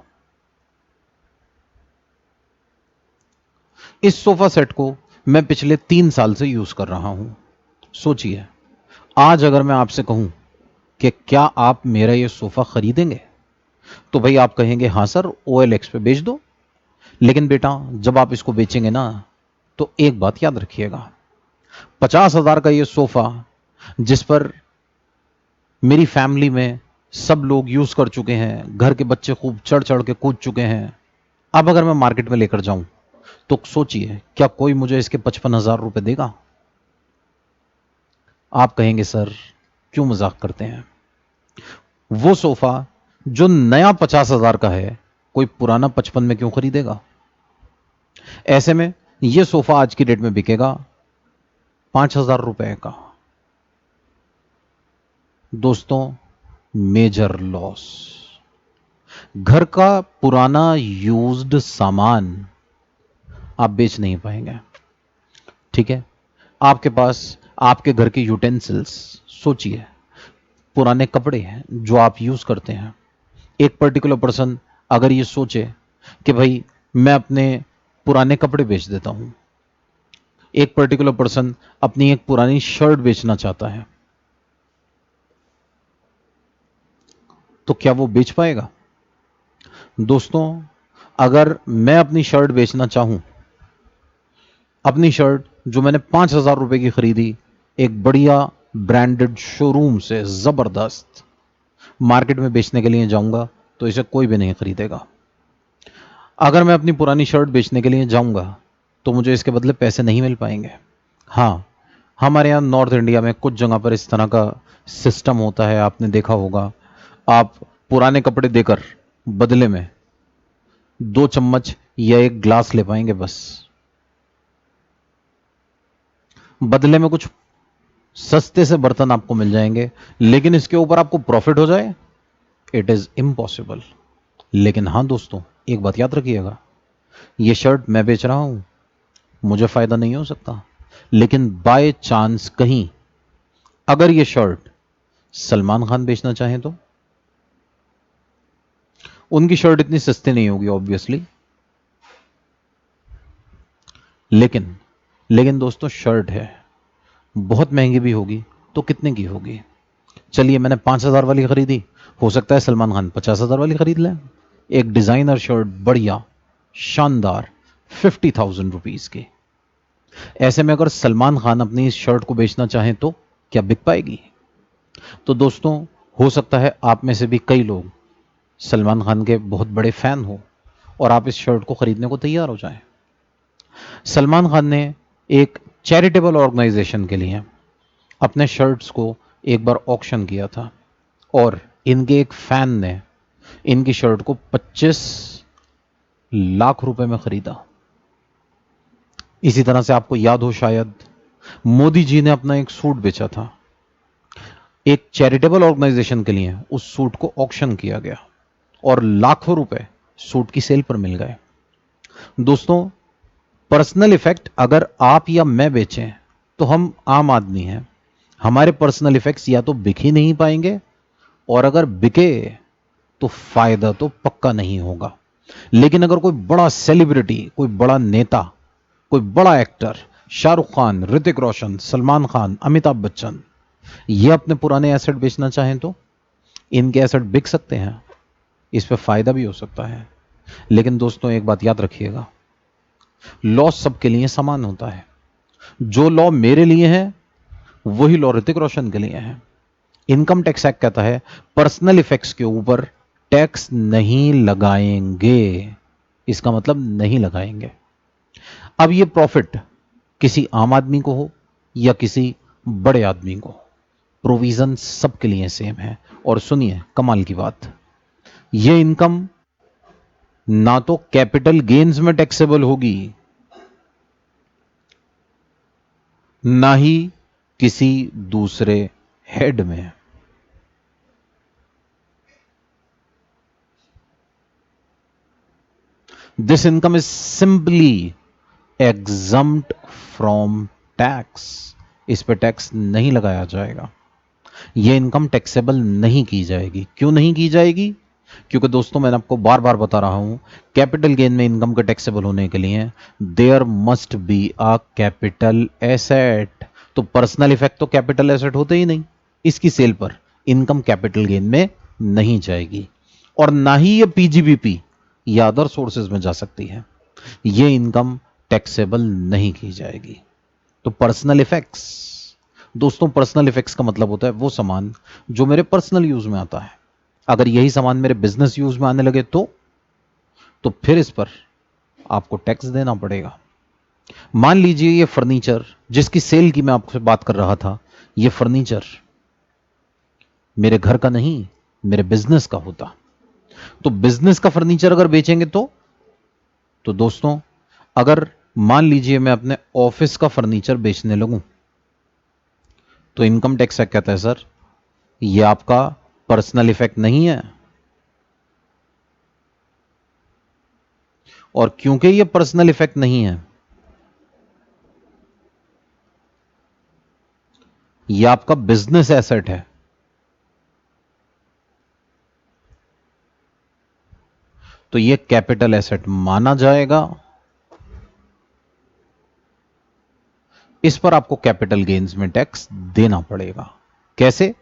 इस सोफा सेट को मैं पिछले 3 साल से यूज कर रहा हूं। सोचिए, आज अगर मैं आपसे कहूं कि क्या आप मेरा यह सोफा खरीदेंगे, तो भाई आप कहेंगे हां सर, OLX पे बेच दो। लेकिन बेटा, जब आप इसको बेचेंगे ना, तो एक बात याद रखिएगा, 50,000 का यह सोफा जिस पर मेरी फैमिली में सब लोग यूज कर चुके हैं, घर के बच्चे खूब चढ़ चढ़ के कूद चुके हैं, अब अगर मैं मार्केट में लेकर जाऊं तो सोचिए, क्या कोई मुझे इसके 55,000 रुपए देगा? आप कहेंगे सर क्यों मजाक करते हैं, वो सोफा जो नया 50,000 का है कोई पुराना 55 में क्यों खरीदेगा? ऐसे में यह सोफा आज की डेट में बिकेगा 5,000 रुपए का। दोस्तों, मेजर लॉस। घर का पुराना यूज्ड सामान आप बेच नहीं पाएंगे। ठीक है, आपके पास आपके घर के यूटेंसिल्स, सोचिए पुराने कपड़े हैं जो आप यूज करते हैं। एक पर्टिकुलर पर्सन अगर ये सोचे कि भाई मैं अपने पुराने कपड़े बेच देता हूं, एक पर्टिकुलर पर्सन अपनी एक पुरानी शर्ट बेचना चाहता है, तो क्या वो बेच पाएगा? दोस्तों, अगर मैं अपनी शर्ट बेचना चाहूं, अपनी शर्ट जो मैंने 5,000 रुपए की खरीदी एक बढ़िया ब्रांडेड शोरूम से, जबरदस्त, मार्केट में बेचने के लिए जाऊंगा तो इसे कोई भी नहीं खरीदेगा। अगर मैं अपनी पुरानी शर्ट बेचने के लिए जाऊंगा तो मुझे इसके बदले पैसे नहीं मिल पाएंगे। हाँ, हमारे यहाँ नॉर्थ इंडिया में कुछ जगह पर इस तरह का सिस्टम होता है, आपने देखा होगा। आप पुराने कपड़े देकर बदले में 2 चम्मच या एक ग्लास ले पाएंगे बस। बदले में कुछ सस्ते से बर्तन आपको मिल जाएंगे, लेकिन इसके ऊपर आपको प्रॉफिट हो जाए, इट इज इम्पॉसिबल। लेकिन हां दोस्तों, एक बात याद रखिएगा, ये शर्ट मैं बेच रहा हूं, मुझे फायदा नहीं हो सकता, लेकिन बाय चांस कहीं अगर ये शर्ट सलमान खान बेचना चाहें तो उनकी शर्ट इतनी सस्ती नहीं होगी ऑब्वियसली, लेकिन लेकिन दोस्तों शर्ट है, बहुत महंगी भी होगी तो कितने की होगी? चलिए मैंने 5,000 वाली खरीदी, हो सकता है सलमान खान 50,000 वाली खरीद लें। एक डिजाइनर शर्ट, बढ़िया शानदार, 50,000 रुपीज की। ऐसे में अगर सलमान खान अपनी इस शर्ट को बेचना चाहें तो क्या बिक पाएगी? तो दोस्तों, हो सकता है आप में से भी कई लोग सलमान खान के बहुत बड़े फैन हो और आप इस शर्ट को खरीदने को तैयार हो जाएं। सलमान खान ने एक चैरिटेबल ऑर्गेनाइजेशन के लिए अपने शर्ट्स को एक बार ऑक्शन किया था और इनके एक फैन ने इनकी शर्ट को 25 लाख रुपए में खरीदा। इसी तरह से आपको याद हो शायद, मोदी जी ने अपना एक सूट बेचा था, एक चैरिटेबल ऑर्गेनाइजेशन के लिए उस सूट को ऑक्शन किया गया और लाखों रुपए सूट की सेल पर मिल गए। दोस्तों, पर्सनल इफेक्ट अगर आप या मैं बेचें तो हम आम आदमी हैं, हमारे पर्सनल इफेक्ट्स या तो बिक ही नहीं पाएंगे, और अगर बिके तो फायदा तो पक्का नहीं होगा। लेकिन अगर कोई बड़ा सेलिब्रिटी, कोई बड़ा नेता, कोई बड़ा एक्टर, शाहरुख खान, ऋतिक रोशन, सलमान खान, अमिताभ बच्चन, ये अपने पुराने एसेट बेचना चाहें तो इनके एसेट बिक सकते हैं, इस पे फायदा भी हो सकता है। लेकिन दोस्तों एक बात याद रखिएगा, लॉ सबके लिए समान होता है। जो लॉ मेरे लिए है वही लॉ ऋतिक रोशन के लिए है। इनकम टैक्स एक्ट कहता है पर्सनल इफेक्ट्स के ऊपर टैक्स नहीं लगाएंगे, इसका मतलब नहीं लगाएंगे। अब ये प्रॉफिट किसी आम आदमी को हो या किसी बड़े आदमी को, प्रोविजन सबके लिए सेम है। और सुनिए कमाल की बात, ये इनकम ना तो कैपिटल गेन्स में टैक्सेबल होगी, ना ही किसी दूसरे हेड में। This income is simply exempt from tax, इस पे टैक्स नहीं लगाया जाएगा, यह इनकम टैक्सेबल नहीं की जाएगी। क्यों नहीं की जाएगी? क्योंकि दोस्तों मैंने आपको बार बार बता रहा हूं, कैपिटल गेन में इनकम के टैक्सेबल होने के लिए there must be a capital asset. तो पर्सनल इफेक्ट तो कैपिटल एसेट होते ही नहीं, इसकी सेल पर इनकम कैपिटल गेन में नहीं जाएगी, और ना ही ये पीजीबीपी या अदर सोर्सेज में जा सकती है। ये इनकम टैक्सेबल नहीं की जाएगी। तो पर्सनल इफेक्ट्स, दोस्तों पर्सनल इफेक्ट्स का मतलब होता है वो सामान जो मेरे पर्सनल यूज में आता है। अगर यही सामान मेरे बिजनेस यूज में आने लगे तो फिर इस पर आपको टैक्स देना पड़ेगा। मान लीजिए ये फर्नीचर जिसकी सेल की मैं आपसे बात कर रहा था, ये फर्नीचर मेरे घर का नहीं, मेरे बिजनेस का होता, तो बिजनेस का फर्नीचर अगर बेचेंगे तो दोस्तों अगर मान लीजिए मैं अपने ऑफिस का फर्नीचर बेचने लगूं तो इनकम टैक्स एक्ट कहता है सर ये आपका पर्सनल इफेक्ट नहीं है, और क्योंकि ये पर्सनल इफेक्ट नहीं है यह आपका बिजनेस एसेट है, तो यह कैपिटल एसेट माना जाएगा। इस पर आपको कैपिटल गेन्स में टैक्स देना पड़ेगा। कैसे,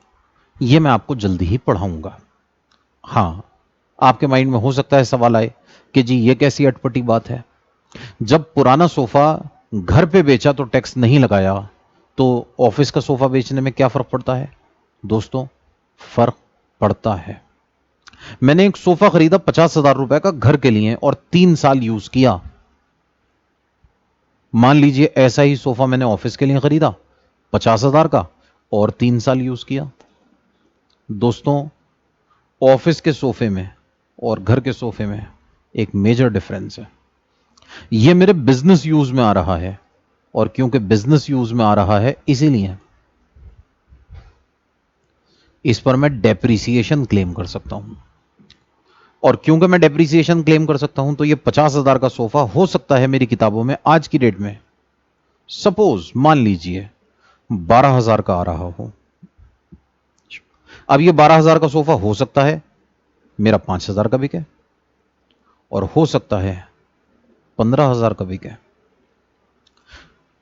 यह मैं आपको जल्दी ही पढ़ाऊंगा। हां, आपके माइंड में हो सकता है सवाल आए कि जी यह कैसी अटपटी बात है, जब पुराना सोफा घर पे बेचा तो टैक्स नहीं लगाया, तो ऑफिस का सोफा बेचने में क्या फर्क पड़ता है? दोस्तों, फर्क पड़ता है। मैंने एक सोफा खरीदा 50,000 रुपए का घर के लिए और 3 साल यूज किया। मान लीजिए ऐसा ही सोफा मैंने ऑफिस के लिए खरीदा 50,000 का और 3 साल यूज किया। दोस्तों, ऑफिस के सोफे में और घर के सोफे में एक मेजर डिफरेंस है। यह मेरे बिजनेस यूज में आ रहा है, और क्योंकि बिजनेस यूज में आ रहा है इसीलिए इस पर मैं डेप्रिसिएशन क्लेम कर सकता हूं। और क्योंकि मैं डेप्रिसिएशन क्लेम कर सकता हूं, तो यह 50,000 का सोफा हो सकता है मेरी किताबों में आज की डेट में, सपोज मान लीजिए 12,000 का आ रहा हो। अब यह 12,000 का सोफा हो सकता है मेरा 5,000 का बिके, और हो सकता है 15,000 का बिके।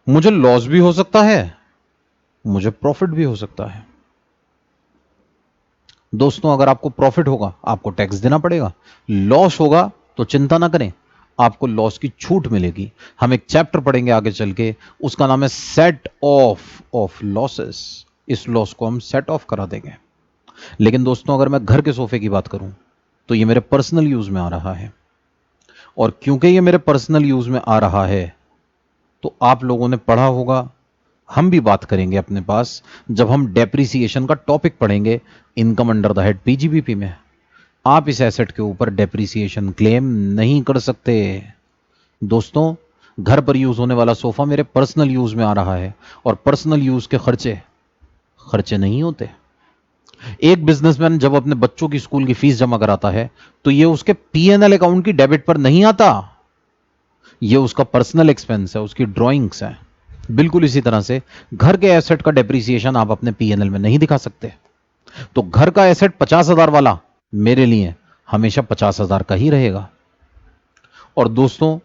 मुझे लॉस भी हो सकता है, मुझे प्रॉफिट भी हो सकता है। दोस्तों, अगर आपको प्रॉफिट होगा आपको टैक्स देना पड़ेगा, लॉस होगा तो चिंता ना करें, आपको लॉस की छूट मिलेगी। हम एक चैप्टर पढ़ेंगे आगे चल के, उसका नाम है सेट ऑफ लॉसेस। इस लॉस को हम सेट ऑफ करा देंगे। लेकिन दोस्तों, अगर मैं घर के सोफे की बात करूं तो ये मेरे पर्सनल यूज में आ रहा है, और क्योंकि ये मेरे पर्सनल यूज में आ रहा है तो आप लोगों ने पढ़ा होगा, हम भी बात करेंगे अपने पास जब हम डेप्रिसिएशन का टॉपिक पढ़ेंगे income under the head PGBP में। आप इस एसेट के ऊपर डेप्रिसिएशन क्लेम नहीं कर सकते। दोस्तों, घर पर यूज होने वाला सोफा मेरे पर्सनल यूज में आ रहा है, और पर्सनल यूज के खर्चे नहीं होते। एक बिजनेसमैन जब अपने बच्चों की स्कूल की फीस जमा कराता है तो यह उसके पीएनएल अकाउंट की डेबिट पर नहीं आता, यह उसका पर्सनल एक्सपेंस है, उसकी ड्राइंग्स है। बिल्कुल इसी तरह से घर के एसेट का डेप्रिसिएशन आप अपने पीएनएल में नहीं दिखा सकते। तो घर का एसेट 50,000 वाला मेरे लिए हमेशा 50,000 का ही रहेगा। और दोस्तों,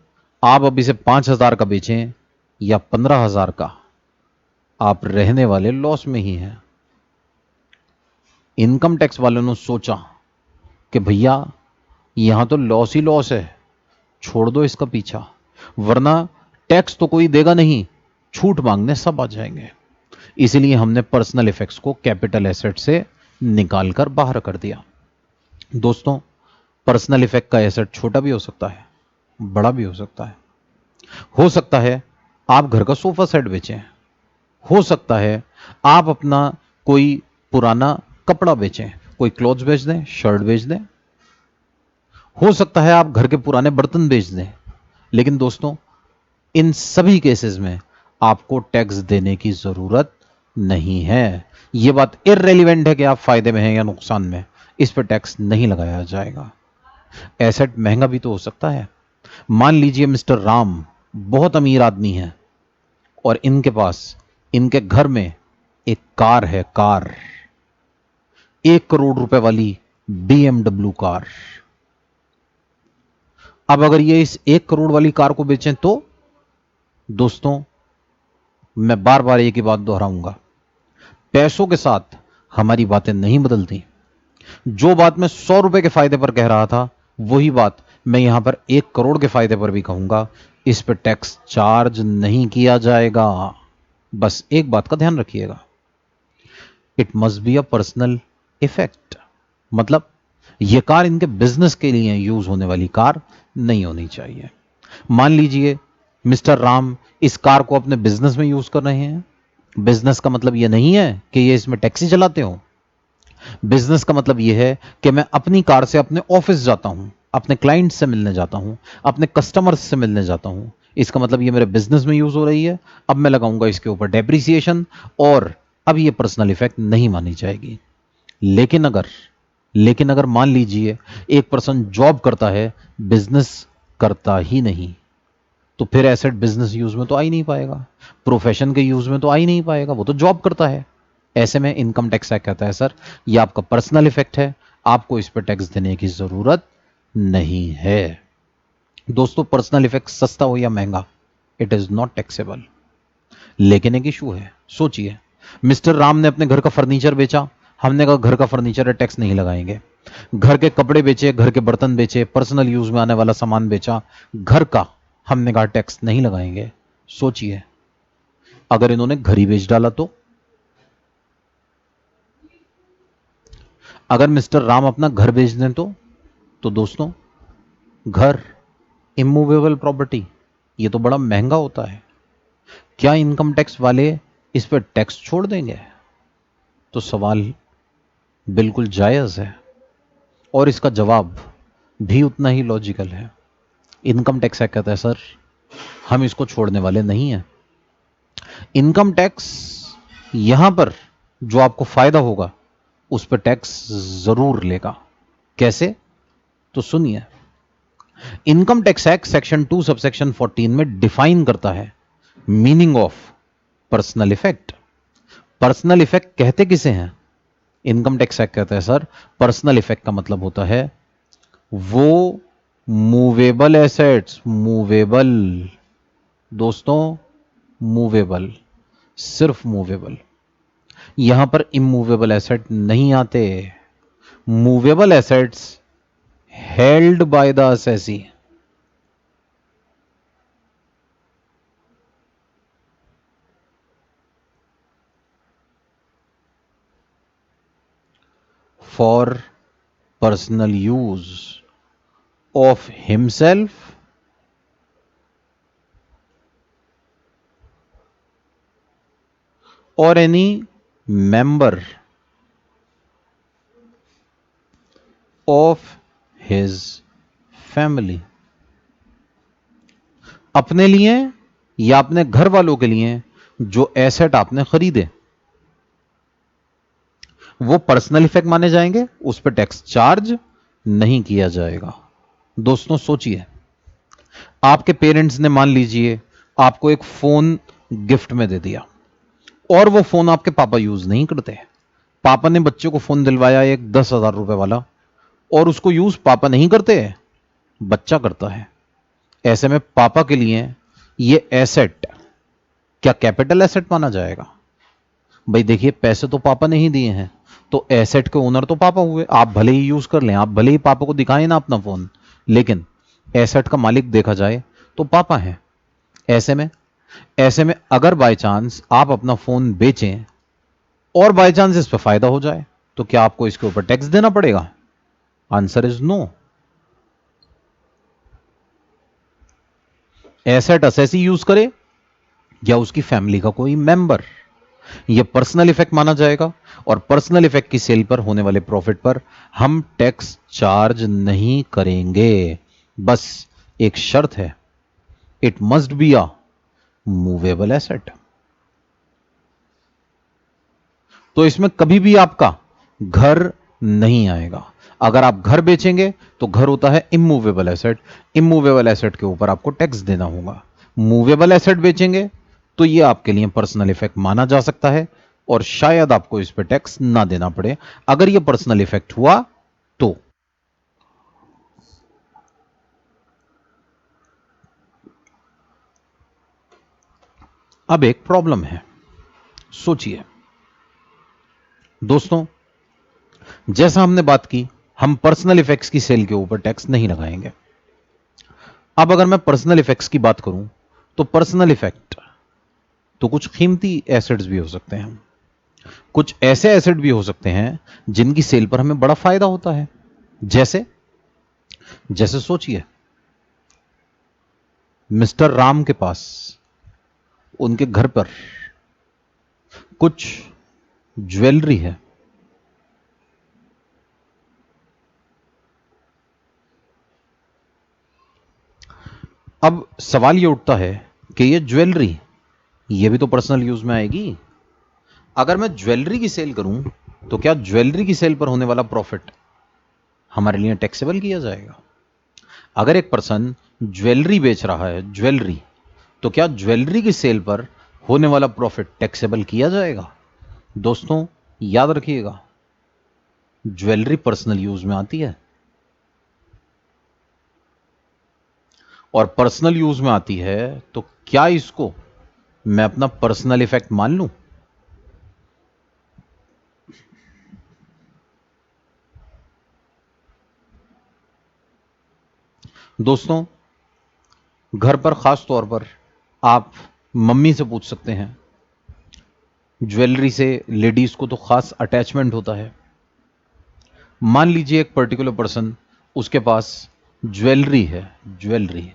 आप अब इसे 5,000 का बेचें या 15,000 का, आप रहने वाले लॉस में ही हैं। इनकम टैक्स वालों ने सोचा कि भैया यहां तो लॉस ही लॉस है, छोड़ दो इसका पीछा, वरना टैक्स तो कोई देगा नहीं, छूट मांगने सब आ जाएंगे। इसलिए हमने पर्सनल इफेक्ट्स को कैपिटल एसेट से निकालकर बाहर कर दिया। दोस्तों, पर्सनल इफेक्ट का एसेट छोटा भी हो सकता है, बड़ा भी हो सकता है। हो सकता है आप घर का सोफा सेट बेचें, हो सकता है आप अपना कोई पुराना कपड़ा बेचें, कोई क्लॉथ्स बेच दें, शर्ट बेच दें, हो सकता है आप घर के पुराने बर्तन बेच दें। लेकिन दोस्तों, इन सभी केसेस में आपको टैक्स देने की जरूरत नहीं है। यह बात इररेलेवेंट है कि आप फायदे में हैं या नुकसान में, इस पर टैक्स नहीं लगाया जाएगा। एसेट महंगा भी तो हो सकता है। मान लीजिए मिस्टर राम बहुत अमीर आदमी हैं और इनके पास इनके घर में एक कार है, कार 1 करोड़ रुपए वाली BMW कार। अब अगर ये इस 1 करोड़ वाली कार को बेचें तो दोस्तों, मैं बार बार एक ही बात दोहराऊंगा, पैसों के साथ हमारी बातें नहीं बदलती। जो बात मैं 100 रुपए के फायदे पर कह रहा था, वही बात मैं यहां पर 1 करोड़ के फायदे पर भी कहूंगा। इस पर टैक्स चार्ज नहीं किया जाएगा। बस एक बात का ध्यान रखिएगा, it must be a personal effect. मतलब यह कार इनके बिजनेस के लिए यूज होने वाली कार नहीं होनी चाहिए। मान लीजिए मिस्टर राम इस कार को अपने बिजनेस में यूज कर रहे हैं। बिजनेस का मतलब यह नहीं है कि ये इसमें टैक्सी चलाते हो। बिजनेस का मतलब यह है कि मैं अपनी कार से अपने ऑफिस जाता हूं, अपने क्लाइंट से मिलने जाता हूं, अपने कस्टमर्स से मिलने जाता हूं। इसका मतलब यह मेरे बिजनेस में यूज हो रही है। अब मैं लगाऊंगा इसके ऊपर डेप्रिसिएशन, और अब यह पर्सनल इफेक्ट नहीं मानी जाएगी। लेकिन अगर मान लीजिए एक पर्सन जॉब करता है, बिजनेस करता ही नहीं, तो फिर एसेट बिजनेस यूज में तो आ ही नहीं पाएगा, प्रोफेशन के यूज में तो आ ही नहीं पाएगा, वो तो जॉब करता है। ऐसे में इनकम टैक्स एक्ट कहता है सर ये आपका पर्सनल इफेक्ट है, आपको इस पर टैक्स देने की जरूरत नहीं है। दोस्तों पर्सनल इफेक्ट सस्ता हो या महंगा, इट इज नॉट टैक्सेबल। लेकिन एक इशू है, सोचिए मिस्टर राम ने अपने घर का फर्नीचर बेचा, हमने कहा घर का फर्नीचर है टैक्स नहीं लगाएंगे। घर के कपड़े बेचे, घर के बर्तन बेचे, पर्सनल यूज में आने वाला सामान बेचा, घर का, हमने कहा टैक्स नहीं लगाएंगे। सोचिए अगर इन्होंने घर ही बेच डाला अगर मिस्टर राम अपना घर बेच दें तो दोस्तों घर इमूवेबल प्रॉपर्टी, ये तो बड़ा महंगा होता है। क्या इनकम टैक्स वाले इस पर टैक्स छोड़ देंगे? तो सवाल बिल्कुल जायज है और इसका जवाब भी उतना ही लॉजिकल है। इनकम टैक्स एक्ट कहता है सर हम इसको छोड़ने वाले नहीं हैं। इनकम टैक्स यहां पर जो आपको फायदा होगा उस पर टैक्स जरूर लेगा। कैसे? तो सुनिए, income tax act section 2 subsection 14 में डिफाइन करता है meaning of personal effect. Personal effect कहते किसे हैं? इनकम टैक्स एक्ट कहता है सर पर्सनल इफेक्ट का मतलब होता है वो मूवेबल एसेट्स, मूवेबल दोस्तों, मूवेबल, सिर्फ मूवेबल, यहां पर इमूवेबल एसेट नहीं आते। Movable assets held by the assessee, for personal use of himself और any member of his family. अपने लिए या अपने घर वालों के लिए जो एसेट आपने खरीदे वो पर्सनल इफेक्ट माने जाएंगे, उस पर टैक्स चार्ज नहीं किया जाएगा। दोस्तों सोचिए आपके पेरेंट्स ने मान लीजिए आपको एक फोन गिफ्ट में दे दिया और वो फोन आपके पापा यूज नहीं करते। पापा ने बच्चे को फोन दिलवाया एक 10,000 रुपए वाला और उसको यूज पापा नहीं करते, बच्चा करता है। ऐसे में पापा के लिए ये एसेट क्या कैपिटल एसेट माना जाएगा? भाई देखिए पैसे तो पापा ने ही दिए हैं तो एसेट के ओनर तो पापा हुए। आप भले ही यूज कर लें, आप भले ही पापा को दिखाएं ना अपना फोन, लेकिन एसेट का मालिक देखा जाए तो पापा है। ऐसे में अगर बाय चांस आप अपना फोन बेचें और बाय चांस इस पर फायदा हो जाए तो क्या आपको इसके ऊपर टैक्स देना पड़ेगा? Answer is no. Asset assessee use करे या उसकी फैमिली का कोई मेंबर, यह पर्सनल इफेक्ट माना जाएगा और पर्सनल इफेक्ट की सेल पर होने वाले प्रॉफिट पर हम टैक्स चार्ज नहीं करेंगे। बस एक शर्त है, it must be a movable asset. तो इसमें कभी भी आपका घर नहीं आएगा। अगर आप घर बेचेंगे तो घर होता है इमूवेबल एसेट, इमूवेबल एसेट के ऊपर आपको टैक्स देना होगा। मूवेबल एसेट बेचेंगे तो यह आपके लिए पर्सनल इफेक्ट माना जा सकता है और शायद आपको इस पर टैक्स ना देना पड़े अगर यह पर्सनल इफेक्ट हुआ तो। अब एक प्रॉब्लम है, सोचिए दोस्तों, जैसा हमने बात की हम पर्सनल इफेक्ट्स की सेल के ऊपर टैक्स नहीं लगाएंगे। अब अगर मैं पर्सनल इफेक्ट्स की बात करूं तो पर्सनल इफेक्ट तो कुछ कीमती एसेट्स भी हो सकते हैं, कुछ ऐसे एसेट भी हो सकते हैं जिनकी सेल पर हमें बड़ा फायदा होता है। जैसे जैसे सोचिए मिस्टर राम के पास उनके घर पर कुछ ज्वेलरी है। अब सवाल यह उठता है कि यह ज्वेलरी यह भी तो पर्सनल यूज में आएगी। अगर मैं ज्वेलरी की सेल करूं तो क्या ज्वेलरी की सेल पर होने वाला प्रॉफिट हमारे लिए टैक्सेबल किया जाएगा? अगर एक पर्सन ज्वेलरी बेच रहा है, ज्वेलरी, तो क्या ज्वेलरी की सेल पर होने वाला प्रॉफिट टैक्सेबल किया जाएगा? दोस्तों याद रखिएगा, ज्वेलरी पर्सनल यूज में आती है, और पर्सनल यूज में आती है तो क्या इसको मैं अपना पर्सनल इफेक्ट मान लूं? दोस्तों घर पर खास तौर पर आप मम्मी से पूछ सकते हैं, ज्वेलरी से लेडीज को तो खास अटैचमेंट होता है। मान लीजिए एक पर्टिकुलर पर्सन, उसके पास ज्वेलरी है, ज्वेलरी,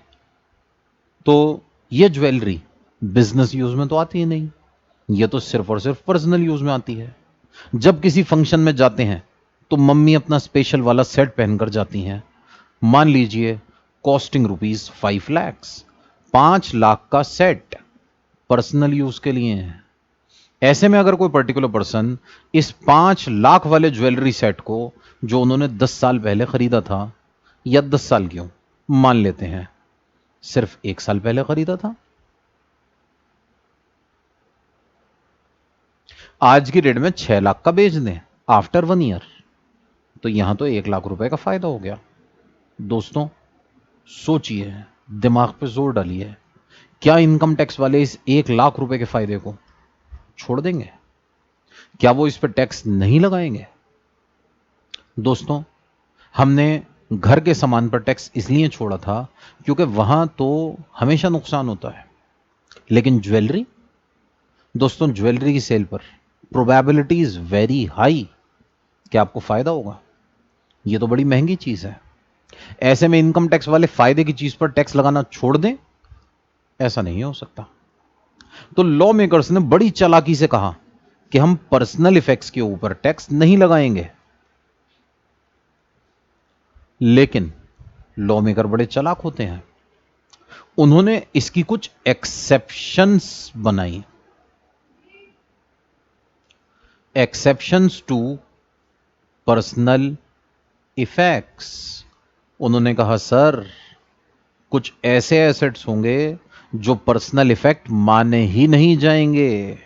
तो यह ज्वेलरी बिजनेस यूज में तो आती ही नहीं, यह तो सिर्फ और सिर्फ पर्सनल यूज में आती है। जब किसी फंक्शन में जाते हैं तो मम्मी अपना स्पेशल वाला सेट पहनकर जाती हैं, मान लीजिए कॉस्टिंग रुपीज 5 लाख, 5 लाख का सेट पर्सनल यूज के लिए है। ऐसे में अगर कोई पर्टिकुलर पर्सन इस 5 लाख वाले ज्वेलरी सेट को, जो उन्होंने 10 साल पहले खरीदा था, या 10 साल क्यों, मान लेते हैं सिर्फ 1 साल पहले खरीदा था, आज की डेट में 6 लाख का बेच दें आफ्टर 1 ईयर, तो यहां तो 1 लाख रुपए का फायदा हो गया। दोस्तों सोचिए, दिमाग पे जोर डालिए, क्या इनकम टैक्स वाले इस 1 लाख रुपए के फायदे को छोड़ देंगे? क्या वो इस पर टैक्स नहीं लगाएंगे? दोस्तों हमने घर के सामान पर टैक्स इसलिए छोड़ा था क्योंकि वहां तो हमेशा नुकसान होता है, लेकिन ज्वेलरी, दोस्तों ज्वेलरी की सेल पर प्रोबेबिलिटी इज वेरी हाई कि आपको फायदा होगा। यह तो बड़ी महंगी चीज है, ऐसे में इनकम टैक्स वाले फायदे की चीज पर टैक्स लगाना छोड़ दें, ऐसा नहीं हो सकता। तो लॉ मेकर्स ने बड़ी चालाकी से कहा कि हम पर्सनल इफेक्ट्स के ऊपर टैक्स नहीं लगाएंगे, लेकिन लॉ मेकर बड़े चालाक होते हैं, उन्होंने इसकी कुछ एक्सेप्शंस बनाई, एक्सेप्शंस टू पर्सनल इफेक्ट्स। उन्होंने कहा सर, कुछ ऐसे एसेट्स होंगे जो पर्सनल इफेक्ट माने ही नहीं जाएंगे।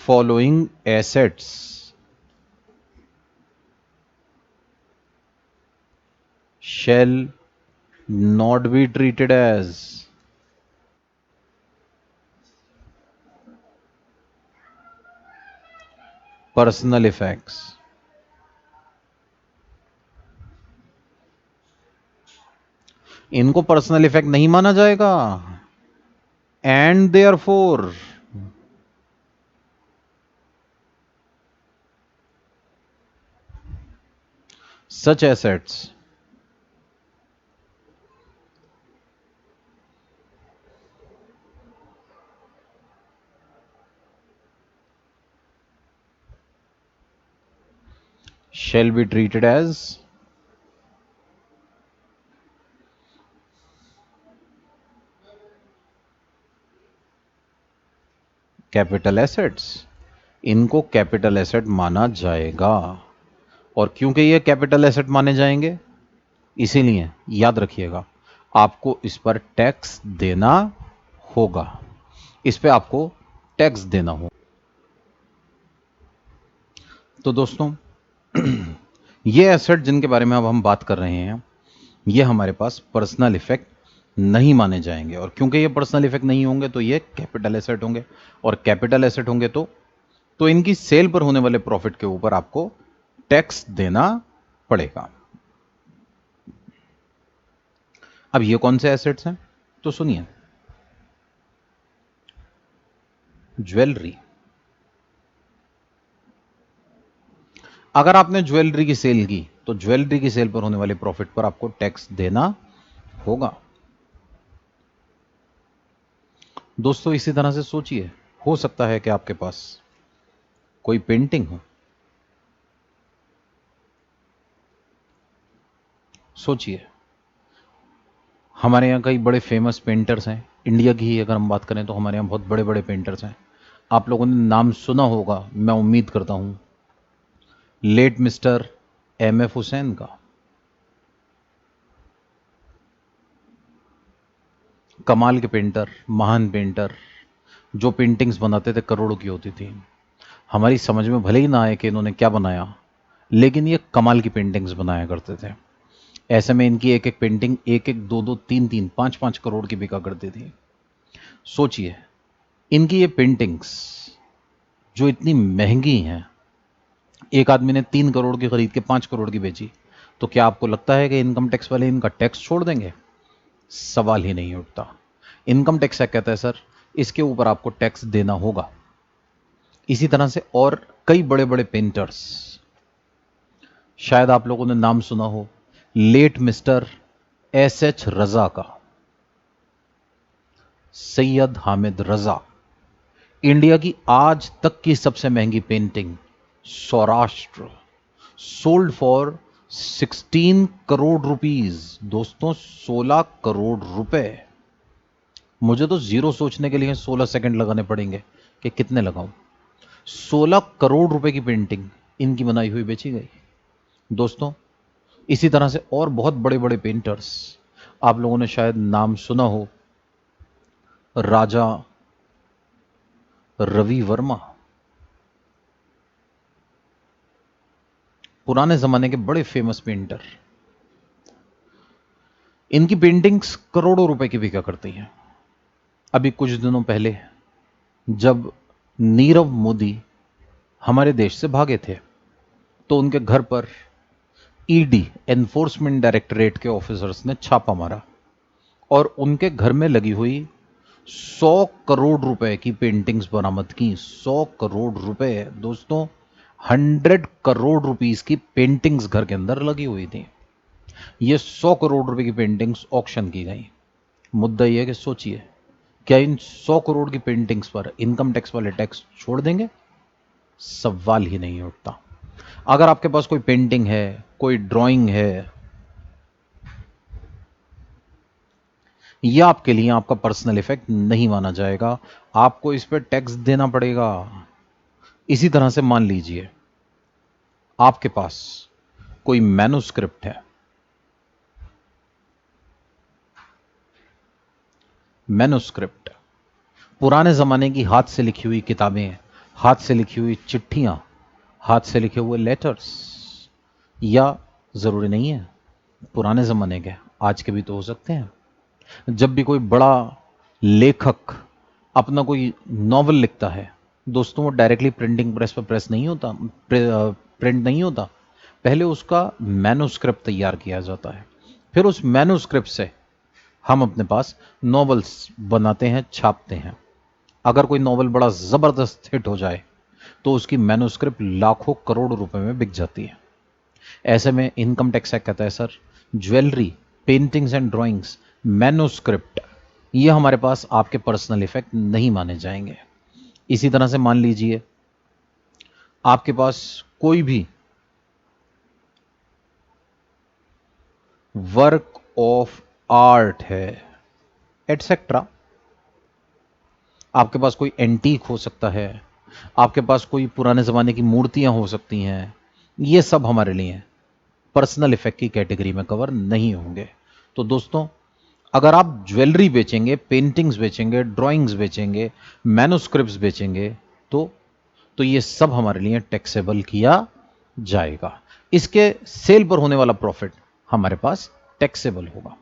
Following assets shall not be treated as personal effects. इनको पर्सनल इफेक्ट नहीं माना जाएगा, and therefore such assets shall be treated as capital assets. इनको कैपिटल एसेट माना जाएगा, और क्योंकि ये कैपिटल एसेट माने जाएंगे, इसीलिए याद रखिएगा आपको इस पर टैक्स देना होगा, इस पे आपको टैक्स देना होगा। तो दोस्तों ये एसेट जिनके बारे में अब हम बात कर रहे हैं, ये हमारे पास पर्सनल इफेक्ट नहीं माने जाएंगे, और क्योंकि ये पर्सनल इफेक्ट नहीं होंगे तो ये कैपिटल एसेट होंगे, और कैपिटल एसेट होंगे तो इनकी सेल पर होने वाले प्रॉफिट के ऊपर आपको टैक्स देना पड़ेगा। अब ये कौन से एसेट्स हैं, तो सुनिए, ज्वेलरी। अगर आपने ज्वेलरी की सेल की तो ज्वेलरी की सेल पर होने वाले प्रॉफिट पर आपको टैक्स देना होगा। दोस्तों इसी तरह से सोचिए, हो सकता है कि आपके पास कोई पेंटिंग हो, सोचिए, हमारे यहाँ कई बड़े फेमस पेंटर्स हैं, इंडिया की ही अगर हम बात करें तो हमारे यहाँ बहुत बड़े बड़े पेंटर्स हैं। आप लोगों ने नाम सुना होगा, मैं उम्मीद करता हूं, लेट मिस्टर एम.एफ. हुसैन का। कमाल के पेंटर, महान पेंटर, जो पेंटिंग्स बनाते थे करोड़ों की होती थी। हमारी समझ में भले ही ना आए कि इन्होंने क्या बनाया, लेकिन ये कमाल की पेंटिंग्स बनाया करते थे। ऐसे में इनकी एक एक पेंटिंग एक एक, दो दो, तीन तीन, पांच पांच करोड़ की बिका करती थी। सोचिए, इनकी ये पेंटिंग्स जो इतनी महंगी हैं, एक आदमी ने 3 करोड़ की खरीद के 5 करोड़ की बेची, तो क्या आपको लगता है कि इनकम टैक्स वाले इनका टैक्स छोड़ देंगे? सवाल ही नहीं उठता। इनकम टैक्स एक्ट कहता है सर इसके ऊपर आपको टैक्स देना होगा। इसी तरह से और कई बड़े बड़े पेंटर्स, शायद आप लोगों ने नाम सुना हो लेट मिस्टर एस.एच. रजा का, सैयद हामिद रजा। इंडिया की आज तक की सबसे महंगी painting Saurashtra, sold for 16 crore rupees. दोस्तों 16 करोड़ रुपए। मुझे तो जीरो सोचने के लिए 16 सेकंड लगाने पड़ेंगे कि कितने लगाऊं। 16 करोड़ रुपए की पेंटिंग इनकी बनाई हुई बेची गई। दोस्तों इसी तरह से और बहुत बड़े बड़े पेंटर्स, आप लोगों ने शायद नाम सुना हो राजा रवि वर्मा, पुराने जमाने के बड़े फेमस पेंटर। इनकी पेंटिंग्स करोड़ों रुपए की बिका करती हैं। अभी कुछ दिनों पहले जब नीरव मोदी हमारे देश से भागे थे, तो उनके घर पर ईडी, एनफोर्समेंट डायरेक्टरेट के ऑफिसर्स ने छापा मारा और उनके घर में लगी हुई 100 करोड़ रुपए की पेंटिंग्स बरामद की। 100 करोड़ रुपए दोस्तों, 100 करोड़ रुपीस की पेंटिंग्स घर के अंदर लगी हुई थी। ये 100 करोड़ रुपए की पेंटिंग्स ऑक्शन की गई। मुद्दा यह है कि सोचिए, क्या इन 100 करोड़ की पेंटिंग्स पर इनकम टैक्स वाले टैक्स छोड़ देंगे? सवाल ही नहीं उठता। अगर आपके पास कोई पेंटिंग है, कोई ड्राइंग है, यह आपके लिए आपका पर्सनल इफेक्ट नहीं माना जाएगा, आपको इस पर टैक्स देना पड़ेगा। इसी तरह से मान लीजिए आपके पास कोई मैन्युस्क्रिप्ट है, मैन्युस्क्रिप्ट पुराने जमाने की हाथ से लिखी हुई किताबें, हाथ से लिखी हुई चिट्ठियां, हाथ से लिखे हुए लेटर्स, या जरूरी नहीं है पुराने जमाने के, आज के भी तो हो सकते हैं। जब भी कोई बड़ा लेखक अपना कोई नॉवल लिखता है दोस्तों, वो डायरेक्टली प्रिंटिंग प्रेस पर प्रेस नहीं होता, प्रिंट नहीं होता। पहले उसका मैन्युस्क्रिप्ट तैयार किया जाता है, फिर उस मैन्युस्क्रिप्ट से हम अपने पास नॉवेल्स बनाते हैं, छापते हैं। अगर कोई नॉवल बड़ा जबरदस्त हिट हो जाए तो उसकी मैन्युस्क्रिप्ट लाखों करोड़ रुपए में बिक जाती है। ऐसे में इनकम टैक्स एक्ट कहता है sir jewellery, paintings and drawings, manuscript, ये हमारे पास आपके पर्सनल इफेक्ट नहीं माने जाएंगे। इसी तरह से मान लीजिए आपके पास कोई भी वर्क ऑफ आर्ट है, एटसेट्रा। आपके पास कोई एंटीक हो सकता है, आपके पास कोई पुराने जमाने की मूर्तियां हो सकती हैं, ये सब हमारे लिए पर्सनल इफेक्ट की कैटेगरी में कवर नहीं होंगे। तो दोस्तों अगर आप ज्वेलरी बेचेंगे, पेंटिंग्स बेचेंगे, ड्राइंग्स बेचेंगे, मैन्युस्क्रिप्ट्स बेचेंगे, तो ये सब हमारे लिए टैक्सेबल किया जाएगा। इसके सेल पर होने वाला प्रॉफिट हमारे पास टैक्सेबल होगा।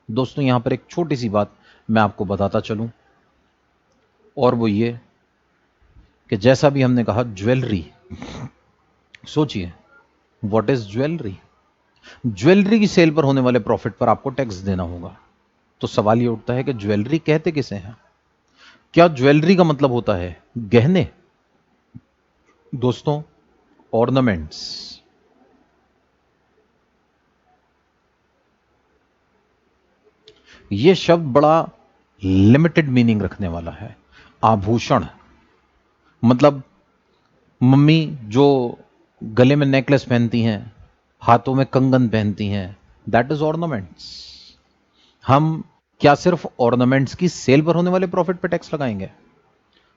दोस्तों यहां पर एक छोटी सी बात मैं आपको बताता चलूं, और वो ये कि जैसा भी हमने कहा ज्वेलरी, सोचिए व्हाट इज ज्वेलरी। ज्वेलरी की सेल पर होने वाले प्रॉफिट पर आपको टैक्स देना होगा। तो सवाल ये उठता है कि ज्वेलरी कहते किसे हैं? क्या ज्वेलरी का मतलब होता है गहने? दोस्तों ऑर्नामेंट्स। यह शब्द बड़ा लिमिटेड मीनिंग रखने वाला है। आभूषण मतलब मम्मी जो गले में नेकलेस पहनती हैं, हाथों में कंगन पहनती हैं, दैट इज ऑर्नामेंट्स। हम क्या सिर्फ ऑर्नामेंट्स की सेल पर होने वाले प्रॉफिट पर टैक्स लगाएंगे?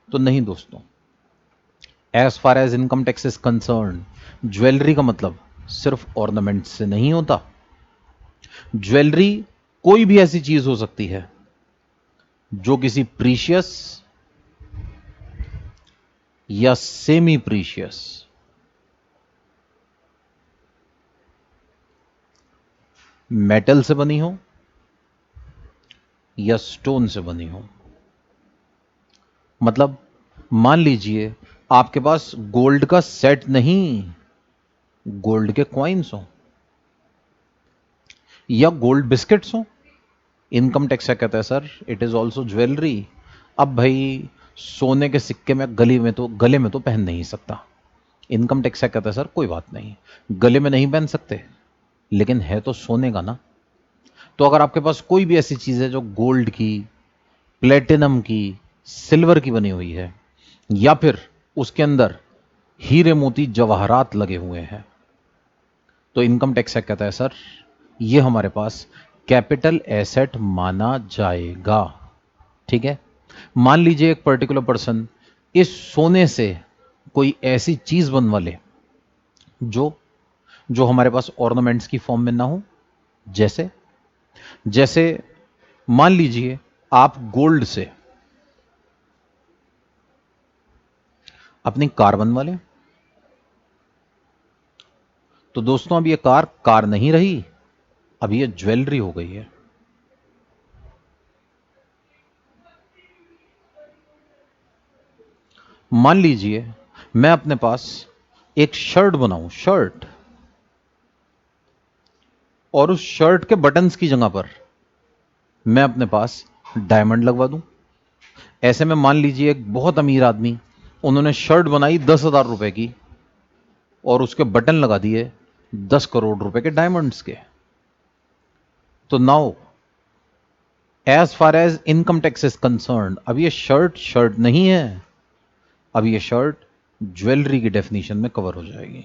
तो नहीं दोस्तों। As far as income tax is concern, jewellery का मतलब सिर्फ ऑर्नामेंट से नहीं होता। ज्वेलरी कोई भी ऐसी चीज हो सकती है जो किसी प्रीशियस या सेमी प्रीशियस, मेटल से बनी हो या स्टोन से बनी हो। मतलब मान लीजिए आपके पास गोल्ड का सेट नहीं, गोल्ड के कॉइन्स हो या गोल्ड बिस्किट्स हो, इनकम टैक्स क्या कहता है sir, it is also jewellery. अब भाई सोने के सिक्के में गले में तो पहन नहीं सकता, इनकम टैक्स क्या कहता है सर, कोई बात नहीं, गले में नहीं पहन सकते लेकिन है तो सोने का ना। तो अगर आपके पास कोई भी ऐसी चीज है जो गोल्ड की, प्लेटिनम की, सिल्वर की बनी हुई है या फिर उसके अंदर हीरे मोती जवाहरात लगे हुए हैं, तो इनकम टैक्स क्या कहता है सर, ये हमारे पास कैपिटल एसेट माना जाएगा। ठीक है। मान लीजिए एक पर्टिकुलर पर्सन इस सोने से कोई ऐसी चीज बनवा ले जो जो हमारे पास ऑर्नामेंट्स की फॉर्म में ना हो। जैसे जैसे मान लीजिए आप गोल्ड से अपनी कार बनवा लें, तो दोस्तों अब ये कार कार नहीं रही, अब ये ज्वेलरी हो गई है। मान लीजिए मैं अपने पास एक शर्ट बनाऊं, शर्ट, और उस शर्ट के बटन्स की जगह पर मैं अपने पास डायमंड लगवा दूं। ऐसे में मान लीजिए एक बहुत अमीर आदमी, उन्होंने शर्ट बनाई 10,000 रुपए की और उसके बटन लगा दिए 10 करोड़ रुपए के डायमंड्स के। तो now as far as income tax is concern, अब ये शर्ट शर्ट नहीं है, अब ये शर्ट ज्वेलरी की डेफिनेशन में कवर हो जाएगी।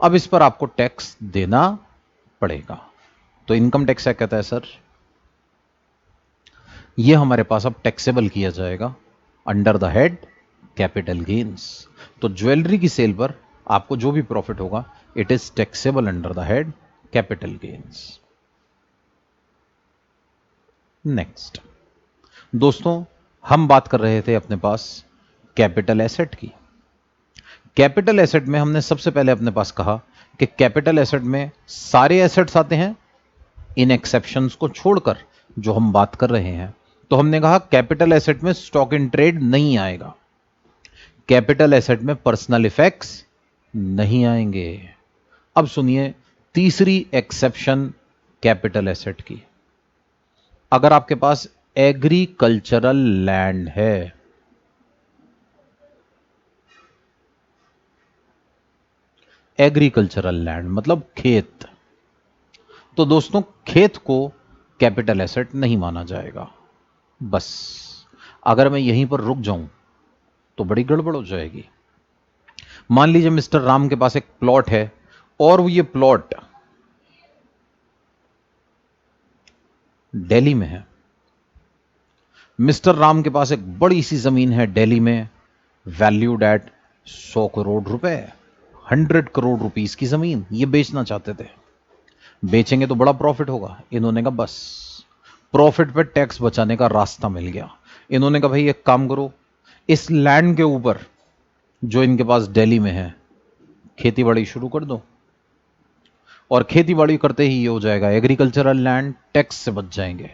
अब इस पर आपको टैक्स देना पड़ेगा। तो इनकम टैक्स क्या कहता है सर, ये हमारे पास अब टैक्सेबल किया जाएगा under the head capital gains. तो ज्वेलरी की सेल पर आपको जो भी प्रॉफिट होगा it is taxable under the head capital gains. Next दोस्तों, हम बात कर रहे थे अपने पास कैपिटल एसेट की। कैपिटल एसेट में हमने सबसे पहले अपने पास कहा कि कैपिटल एसेट में सारे एसेट्स आते हैं इन एक्सेप्शंस को छोड़कर जो हम बात कर रहे हैं। तो हमने कहा कैपिटल एसेट में स्टॉक इन ट्रेड नहीं आएगा, कैपिटल एसेट में पर्सनल इफेक्ट्स नहीं आएंगे। अब सुनिए तीसरी एक्सेप्शन कैपिटल एसेट की, अगर आपके पास एग्रीकल्चरल लैंड है, एग्रीकल्चरल लैंड मतलब खेत, तो दोस्तों खेत को कैपिटल एसेट नहीं माना जाएगा। बस अगर मैं यहीं पर रुक जाऊं तो बड़ी गड़बड़ हो जाएगी। मान लीजिए मिस्टर राम के पास एक प्लॉट है और वो ये प्लॉट दिल्ली में है। मिस्टर राम के पास एक बड़ी सी जमीन है दिल्ली में, वैल्यूड एट 100 करोड़ रुपए, 100 करोड़ रुपीस की जमीन ये बेचना चाहते थे। बेचेंगे तो बड़ा प्रॉफिट होगा। इन्होंने कहा बस प्रॉफिट पे टैक्स बचाने का रास्ता मिल गया। इन्होंने कहा भाई एक काम करो, इस लैंड के ऊपर जो इनके पास दिल्ली में है खेती बाड़ी शुरू कर दो, और खेती बाड़ी करते ही ये हो जाएगा एग्रीकल्चरल लैंड, टैक्स से बच जाएंगे।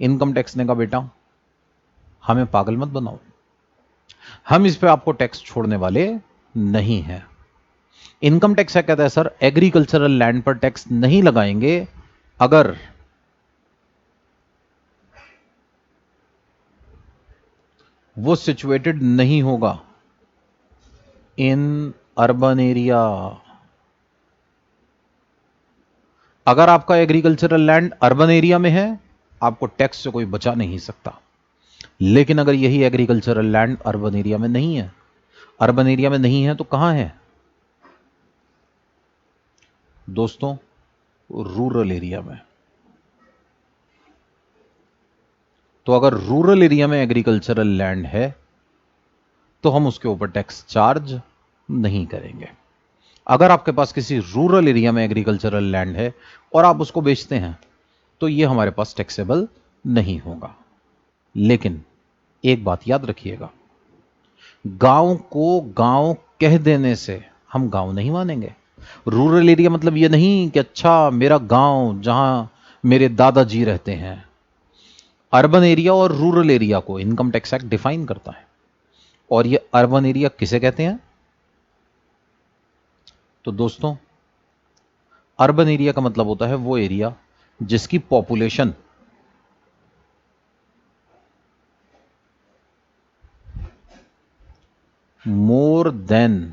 इनकम टैक्स ने कहा बेटा हमें पागल मत बनाओ, हम इस पे आपको टैक्स छोड़ने वाले नहीं हैं। इनकम टैक्स क्या कहता है सर, एग्रीकल्चरल लैंड पर टैक्स नहीं लगाएंगे अगर वो सिचुएटेड नहीं होगा इन अर्बन एरिया। अगर आपका एग्रीकल्चरल लैंड अर्बन एरिया में है आपको टैक्स से कोई बचा नहीं सकता। लेकिन अगर यही एग्रीकल्चरल लैंड अर्बन एरिया में नहीं है, अर्बन एरिया में नहीं है तो कहां है दोस्तों, रूरल एरिया में। तो अगर रूरल एरिया में एग्रीकल्चरल लैंड है तो हम उसके ऊपर टैक्स चार्ज नहीं करेंगे। अगर आपके पास किसी रूरल एरिया में एग्रीकल्चरल लैंड है और आप उसको बेचते हैं तो यह हमारे पास टैक्सेबल नहीं होगा। लेकिन एक बात याद रखिएगा, गांव को गांव कह देने से हम गांव नहीं मानेंगे। रूरल एरिया मतलब ये नहीं कि अच्छा मेरा गांव जहां मेरे दादाजी रहते हैं। अर्बन एरिया और रूरल एरिया को इनकम टैक्स एक्ट डिफाइन करता है। और ये अर्बन एरिया किसे कहते हैं? तो दोस्तों, अर्बन एरिया का मतलब होता है वो एरिया जिसकी पॉपुलेशन मोर देन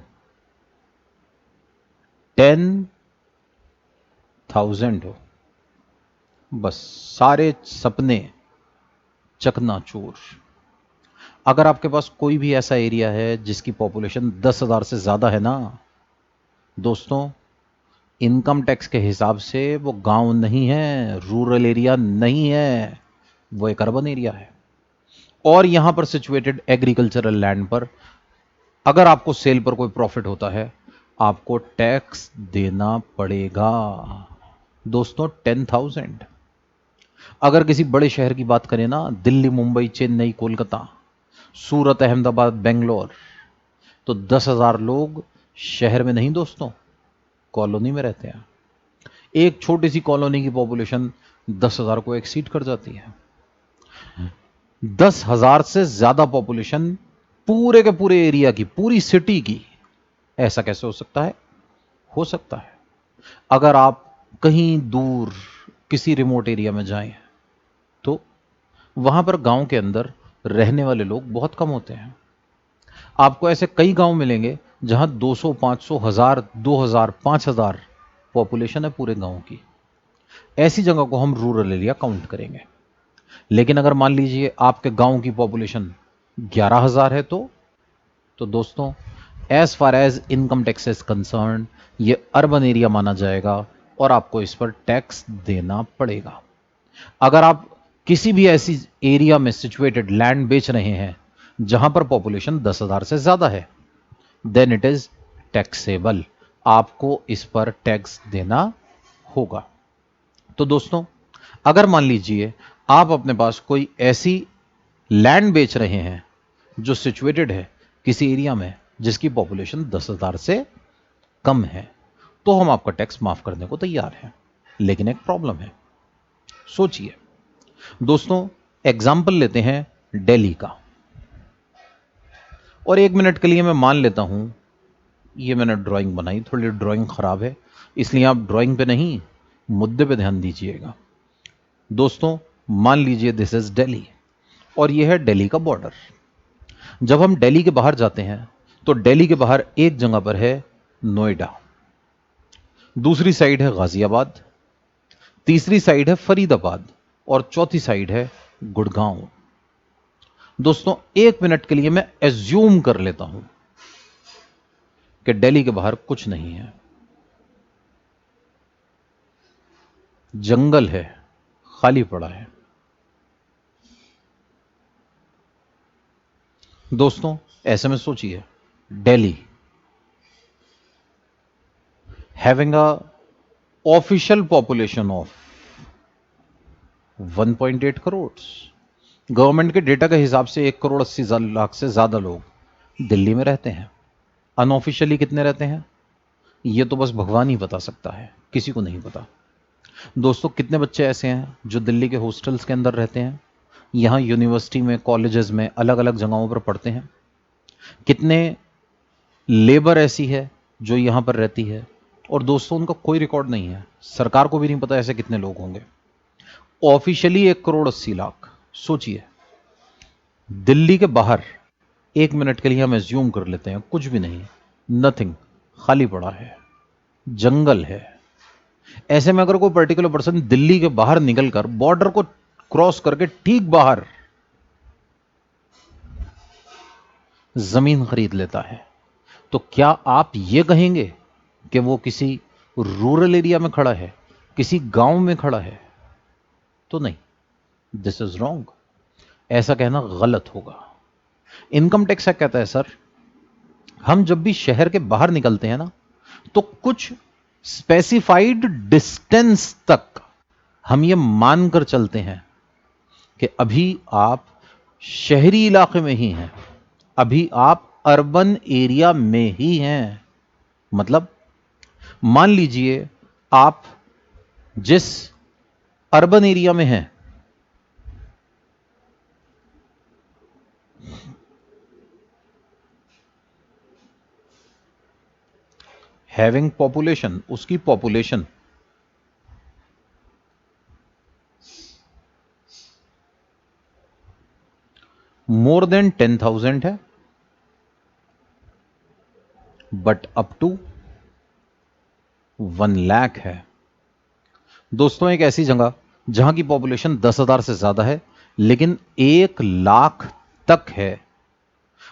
10,000 हो। बस सारे सपने चकनाचूर। अगर आपके पास कोई भी ऐसा एरिया है जिसकी पॉपुलेशन 10,000 से ज्यादा है ना दोस्तों, इनकम टैक्स के हिसाब से वो गांव नहीं है, रूरल एरिया नहीं है, वो एक अर्बन एरिया है। और यहां पर सिचुएटेड एग्रीकल्चरल लैंड पर अगर आपको सेल पर कोई प्रॉफिट होता है, आपको टैक्स देना पड़ेगा दोस्तों 10,000। अगर किसी बड़े शहर की बात करें ना, दिल्ली, मुंबई, चेन्नई, कोलकाता, सूरत, अहमदाबाद, बेंगलोर, तो 10,000 लोग शहर में नहीं दोस्तों, कॉलोनी में रहते हैं। एक छोटी सी कॉलोनी की पॉपुलेशन 10,000 को एक्सीड कर जाती है। 10,000 से ज्यादा पॉपुलेशन पूरे के पूरे एरिया की, पूरी सिटी की, ऐसा कैसे हो सकता है? हो सकता है अगर आप कहीं दूर किसी रिमोट एरिया में जाएं तो वहां पर गांव के अंदर रहने वाले लोग बहुत कम होते हैं। आपको ऐसे कई गांव मिलेंगे जहां 200, 500, 1000, 2000, 5000 पॉपुलेशन है पूरे गांव की। ऐसी जगह को हम रूरल एरिया काउंट करेंगे। लेकिन अगर मान लीजिए आपके गांव की पॉपुलेशन 11,000 है तो दोस्तों, as far as income tax is concern, ये अर्बन एरिया माना जाएगा और आपको इस पर टैक्स देना पड़ेगा। अगर आप किसी भी ऐसी एरिया में सिचुएटेड लैंड बेच रहे हैं जहां पर पॉपुलेशन 10,000 से ज्यादा है, देन इट इज टैक्सेबल, आपको इस पर टैक्स देना होगा। तो दोस्तों, अगर मान लीजिए आप अपने पास कोई ऐसी लैंड बेच रहे हैं जो सिचुएटेड है किसी एरिया में जिसकी पॉपुलेशन 10,000 से कम है, तो हम आपका टैक्स माफ करने को तैयार हैं। लेकिन एक प्रॉब्लम है। सोचिए दोस्तों, एग्जाम्पल लेते हैं दिल्ली का, और 1 मिनट के लिए मैं मान लेता हूं, ये मैंने ड्राइंग बनाई, थोड़ी ड्राइंग खराब है, इसलिए आप ड्राइंग पे नहीं मुद्दे पे ध्यान दीजिएगा। दोस्तों, मान लीजिए दिस इज दिल्ली और यह है दिल्ली का बॉर्डर। जब हम दिल्ली के बाहर जाते हैं तो दिल्ली के बाहर एक जगह पर है नोएडा, दूसरी साइड है गाजियाबाद, तीसरी साइड है फरीदाबाद और चौथी साइड है गुड़गांव। दोस्तों, 1 मिनट के लिए मैं एज्यूम कर लेता हूं कि दिल्ली के बाहर कुछ नहीं है, जंगल है, खाली पड़ा है। दोस्तों, ऐसे में सोचिए, Delhi having a official population of 1.8 crore, government के डेटा के हिसाब से 1,80,00,000 से ज्यादा लोग दिल्ली में रहते हैं। अनऑफिशियली कितने रहते हैं ये तो बस भगवान ही बता सकता है, किसी को नहीं पता। दोस्तों, कितने बच्चे ऐसे हैं जो दिल्ली के हॉस्टल्स के अंदर रहते हैं, यहां यूनिवर्सिटी में, कॉलेजेस में, अलग अलग जगहों पर पढ़ते हैं। कितने लेबर ऐसी है जो यहां पर रहती है और दोस्तों उनका कोई रिकॉर्ड नहीं है, सरकार को भी नहीं पता ऐसे कितने लोग होंगे। ऑफिशियली 1,80,00,000। सोचिए, दिल्ली के बाहर 1 मिनट के लिए हम एज्यूम कर लेते हैं कुछ भी नहीं, नथिंग, खाली पड़ा है, जंगल है। ऐसे में अगर कोई पर्टिकुलर पर्सन दिल्ली के बाहर निकलकर बॉर्डर को क्रॉस करके ठीक बाहर जमीन खरीद लेता है, तो क्या आप यह कहेंगे कि वो किसी रूरल एरिया में खड़ा है, किसी गांव में खड़ा है? तो नहीं, दिस इज रॉन्ग, ऐसा कहना गलत होगा। इनकम टैक्स एक्ट कहता है सर, हम जब भी शहर के बाहर निकलते हैं ना, तो कुछ स्पेसिफाइड डिस्टेंस तक हम ये मानकर चलते हैं कि अभी आप शहरी इलाके में ही हैं, अभी आप अर्बन एरिया में ही हैं। मतलब मान लीजिए आप जिस अर्बन एरिया में हैं, हैविंग पॉपुलेशन, उसकी पॉपुलेशन मोर देन 10,000 है, बट अप टू 1 लाख है। दोस्तों एक ऐसी जगह जहां की पॉपुलेशन 10,000 से ज्यादा है लेकिन 1 लाख तक है,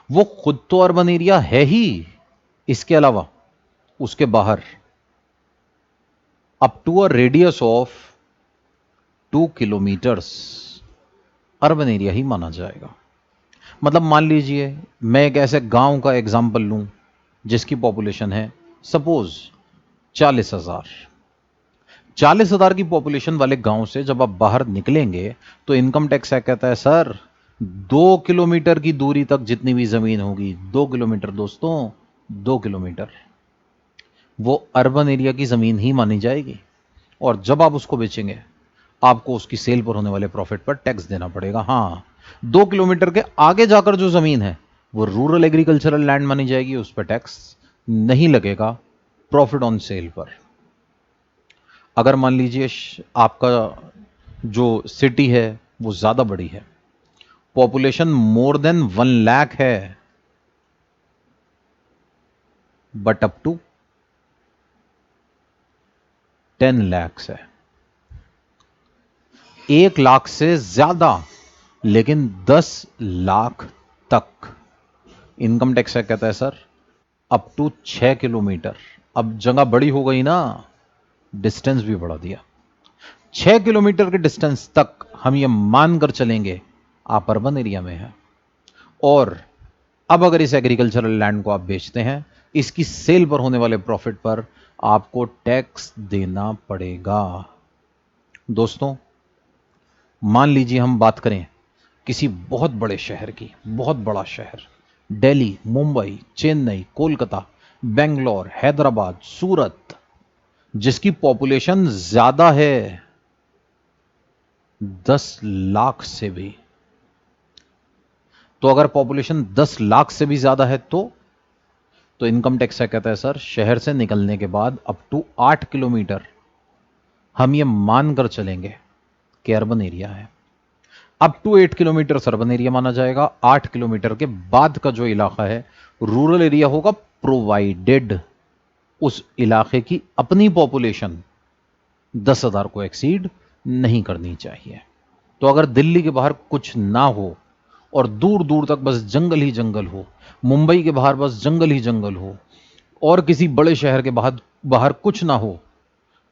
वो खुद तो अर्बन एरिया है ही, इसके अलावा उसके बाहर up to a radius of 2 kilometres urban area ही माना जाएगा। मतलब मान लीजिए मैं एक ऐसे गांव का एग्जाम्पल लूं जिसकी पॉपुलेशन है सपोज 40,000। 40,000 की पॉपुलेशन वाले गांव से जब आप बाहर निकलेंगे तो इनकम टैक्स एक्ट कहता है सर 2 किलोमीटर की दूरी तक जितनी भी जमीन होगी, 2 किलोमीटर दोस्तों, 2 किलोमीटर, वो अर्बन एरिया की जमीन ही मानी जाएगी। और जब आप उसको बेचेंगे आपको उसकी सेल पर होने वाले प्रॉफिट पर टैक्स देना पड़ेगा। हां, 2 किलोमीटर के आगे जाकर जो जमीन है वो रूरल एग्रीकल्चरल लैंड मानी जाएगी, उस पर टैक्स नहीं लगेगा प्रॉफिट ऑन सेल पर। अगर मान लीजिए आपका जो सिटी है वो ज्यादा बड़ी है, पॉपुलेशन मोर देन 1 लाख है, बट अप टू 10 लाख है, 1 लाख से ज्यादा लेकिन 10 लाख तक, इनकम टैक्स एक्ट कहता है सर अप टू 6 किलोमीटर। अब जगह बड़ी हो गई ना, डिस्टेंस भी बढ़ा दिया, 6 किलोमीटर के डिस्टेंस तक हम ये मानकर चलेंगे आप अर्बन एरिया में हैं। और अब अगर इस एग्रीकल्चरल लैंड को आप बेचते हैं, इसकी सेल पर होने वाले प्रॉफिट पर आपको टैक्स देना पड़ेगा। दोस्तों मान लीजिए हम बात करें किसी बहुत बड़े शहर की, बहुत बड़ा शहर, दिल्ली, मुंबई, चेन्नई, कोलकाता, बेंगलोर, हैदराबाद, सूरत, जिसकी पॉपुलेशन ज्यादा है 10 लाख से भी। तो अगर पॉपुलेशन 10 लाख से भी ज्यादा है तो इनकम टैक्स क्या कहता है सर, शहर से निकलने के बाद अप टू 8 किलोमीटर हम ये मानकर चलेंगे कि अर्बन एरिया है। Up to 8 kilometre urban area माना जाएगा, 8 किलोमीटर के बाद का जो इलाका है रूरल एरिया होगा, प्रोवाइडेड उस इलाके की अपनी पॉपुलेशन 10,000 को एक्सीड नहीं करनी चाहिए। तो अगर दिल्ली के बाहर कुछ ना हो और दूर दूर तक बस जंगल ही जंगल हो, मुंबई के बाहर बस जंगल ही जंगल हो, और किसी बड़े शहर के बाहर कुछ ना हो,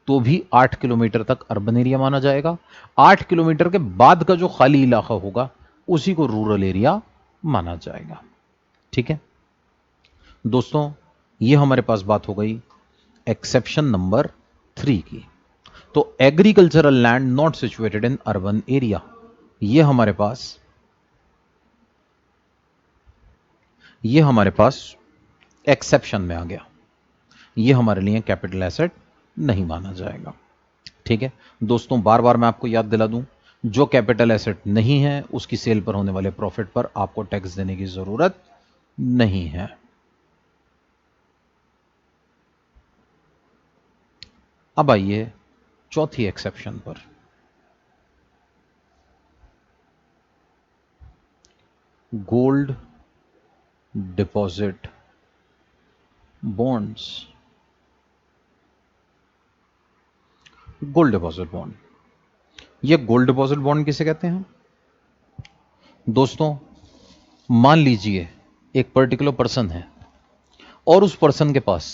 तो भी 8 किलोमीटर तक अर्बन एरिया माना जाएगा। 8 किलोमीटर के बाद का जो खाली इलाका होगा उसी को रूरल एरिया माना जाएगा। ठीक है दोस्तों, ये हमारे पास बात हो गई एक्सेप्शन नंबर 3 की। तो agricultural land not situated in urban area, ये हमारे पास एक्सेप्शन में आ गया, ये हमारे लिए कैपिटल एसेट नहीं माना जाएगा। ठीक है दोस्तों, बार बार मैं आपको याद दिला दूं, जो कैपिटल एसेट नहीं है उसकी सेल पर होने वाले प्रॉफिट पर आपको टैक्स देने की जरूरत नहीं है। अब आइए चौथी एक्सेप्शन पर। Gold deposit bonds. Gold deposit bond, ये गोल्ड डिपॉजिट बॉन्ड किसे कहते हैं दोस्तों? मान लीजिए एक पर्टिकुलर पर्सन है और उस पर्सन के पास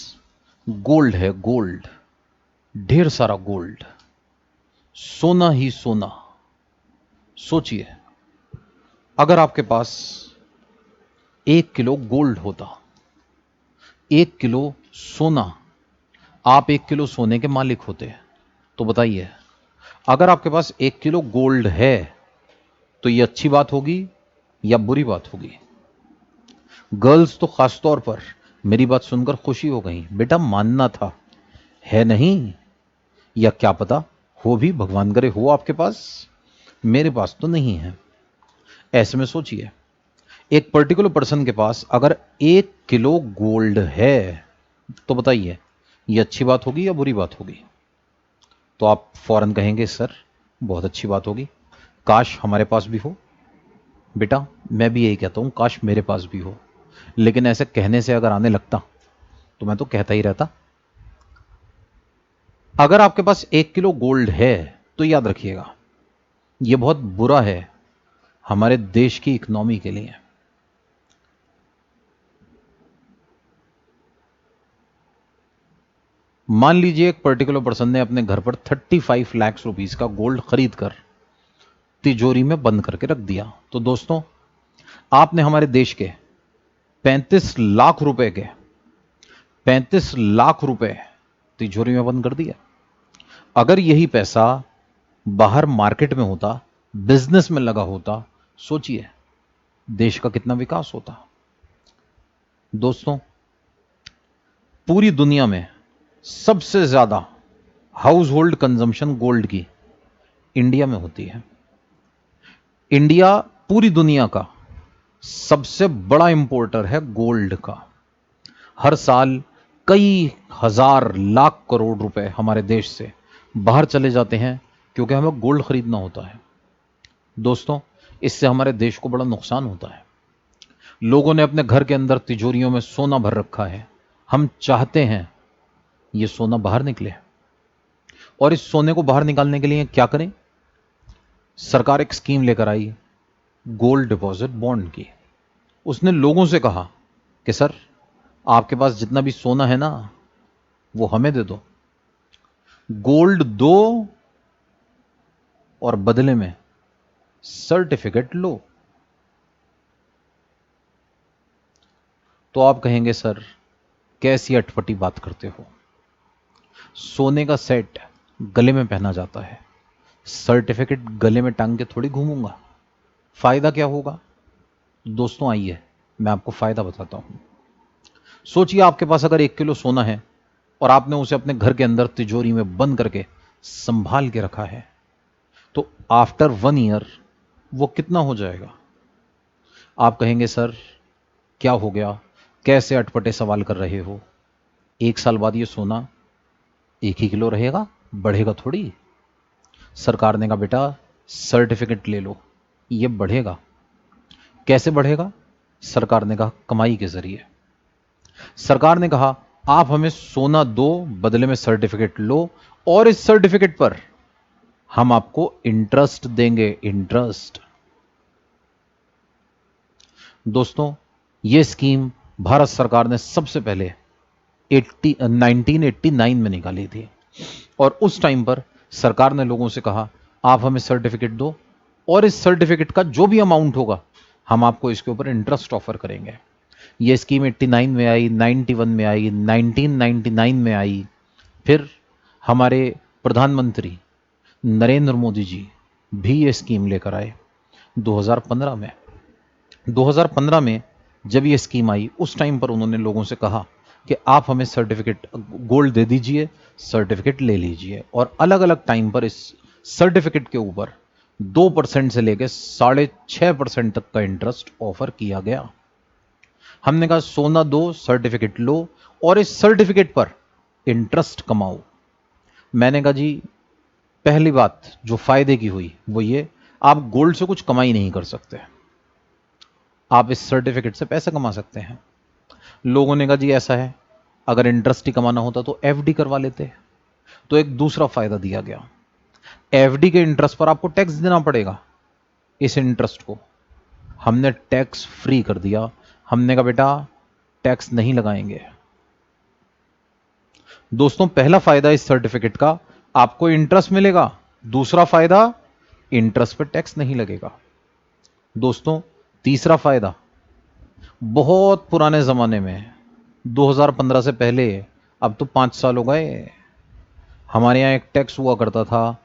गोल्ड है, गोल्ड, ढेर सारा गोल्ड, सोना ही सोना। सोचिए अगर आपके पास 1 किलो गोल्ड होता, 1 किलो सोना, आप 1 किलो सोने के मालिक होते, तो बताइए अगर आपके पास 1 किलो गोल्ड है तो यह अच्छी बात होगी या बुरी बात होगी? गर्ल्स तो खास तौर पर मेरी बात सुनकर खुशी हो गई। बेटा मानना था, है नहीं, या क्या पता हो भी, भगवान करे हो आपके पास, मेरे पास तो नहीं है। ऐसे में सोचिए, एक पर्टिकुलर पर्सन के पास अगर 1 किलो गोल्ड है तो बताइए ये अच्छी बात होगी या बुरी बात होगी? तो आप फौरन कहेंगे सर बहुत अच्छी बात होगी, काश हमारे पास भी हो। बेटा मैं भी यही कहता हूं, काश मेरे पास भी हो, लेकिन ऐसे कहने से अगर आने लगता तो मैं तो कहता ही रहता। अगर आपके पास 1 किलो गोल्ड है तो याद रखिएगा यह बहुत बुरा है हमारे देश की इकोनॉमी के लिए। मान लीजिए एक पर्टिकुलर पर्सन ने अपने घर पर 35 लाख रुपीस का गोल्ड खरीद कर तिजोरी में बंद करके रख दिया। तो दोस्तों आपने हमारे देश के 35 लाख रुपए तिजोरी में बंद कर दिया। अगर यही पैसा बाहर मार्केट में होता, बिजनेस में लगा होता, सोचिए देश का कितना विकास होता। दोस्तों पूरी दुनिया में सबसे ज्यादा हाउस होल्ड कंजम्पशन गोल्ड की इंडिया में होती है। इंडिया पूरी दुनिया का सबसे बड़ा इंपोर्टर है गोल्ड का। हर साल कई हजार लाख करोड़ रुपए हमारे देश से बाहर चले जाते हैं क्योंकि हमें गोल्ड खरीदना होता है। दोस्तों इससे हमारे देश को बड़ा नुकसान होता है। लोगों ने अपने घर के अंदर तिजोरियों में सोना भर रखा है। हम चाहते हैं यह सोना बाहर निकले, और इस सोने को बाहर निकालने के लिए क्या करें? सरकार एक स्कीम लेकर आई गोल्ड डिपॉजिट बॉन्ड की। उसने लोगों से कहा कि सर आपके पास जितना भी सोना है ना वो हमें दे दो, गोल्ड दो और बदले में सर्टिफिकेट लो। तो आप कहेंगे सर कैसी अटपटी बात करते हो, सोने का सेट गले में पहना जाता है, सर्टिफिकेट गले में टांग के थोड़ी घूमूंगा, फायदा क्या होगा? दोस्तों आइए मैं आपको फायदा बताता हूं। सोचिए आपके पास अगर 1 किलो सोना है और आपने उसे अपने घर के अंदर तिजोरी में बंद करके संभाल के रखा है, तो आफ्टर 1 ईयर वो कितना हो जाएगा? आप कहेंगे सर क्या हो गया, कैसे अटपटे सवाल कर रहे हो, 1 साल बाद ये सोना 1 ही किलो रहेगा, बढ़ेगा थोड़ी। सरकार ने कहा बेटा सर्टिफिकेट ले लो, ये बढ़ेगा। कैसे बढ़ेगा? सरकार ने कहा कमाई के जरिए। सरकार ने कहा आप हमें सोना दो, बदले में सर्टिफिकेट लो, और इस सर्टिफिकेट पर हम आपको इंटरेस्ट देंगे, इंटरेस्ट। दोस्तों यह स्कीम भारत सरकार ने सबसे पहले 1989 में निकाली थी, और उस टाइम पर सरकार ने लोगों से कहा आप हमें सर्टिफिकेट दो और इस सर्टिफिकेट का जो भी अमाउंट होगा हम आपको इसके ऊपर इंटरेस्ट ऑफर करेंगे। यह स्कीम 89 में आई, 91 में आई, 1999 में आई। फिर हमारे प्रधानमंत्री नरेंद्र मोदी जी भी यह स्कीम लेकर आए 2015 में। 2015 में जब यह स्कीम आई उस टाइम पर उन्होंने लोगों से कहा कि आप हमें सर्टिफिकेट गोल्ड दे दीजिए, सर्टिफिकेट ले लीजिए, और अलग अलग टाइम पर इस सर्टिफिकेट के ऊपर 2% से लेकर 6.5% तक का इंटरेस्ट ऑफर किया गया। हमने कहा सोना दो, सर्टिफिकेट लो, और इस सर्टिफिकेट पर इंटरेस्ट कमाओ। मैंने कहा जी पहली बात जो फायदे की हुई वो ये, आप गोल्ड से कुछ कमाई नहीं कर सकते, आप इस सर्टिफिकेट से पैसे कमा सकते हैं। लोगों ने कहा जी ऐसा है, अगर इंटरेस्ट ही कमाना होता तो एफडी करवा लेते। तो एक दूसरा फायदा दिया गया, एफडी के इंटरेस्ट पर आपको टैक्स देना पड़ेगा, इस इंटरेस्ट को हमने टैक्स फ्री कर दिया। हमने कहा बेटा टैक्स नहीं लगाएंगे। दोस्तों पहला फायदा इस सर्टिफिकेट का, आपको इंटरेस्ट मिलेगा। दूसरा फायदा, इंटरेस्ट पर टैक्स नहीं लगेगा। दोस्तों तीसरा फायदा, बहुत पुराने जमाने में 2015 से पहले, अब तो 5 साल हो गए, हमारे यहां एक टैक्स हुआ करता था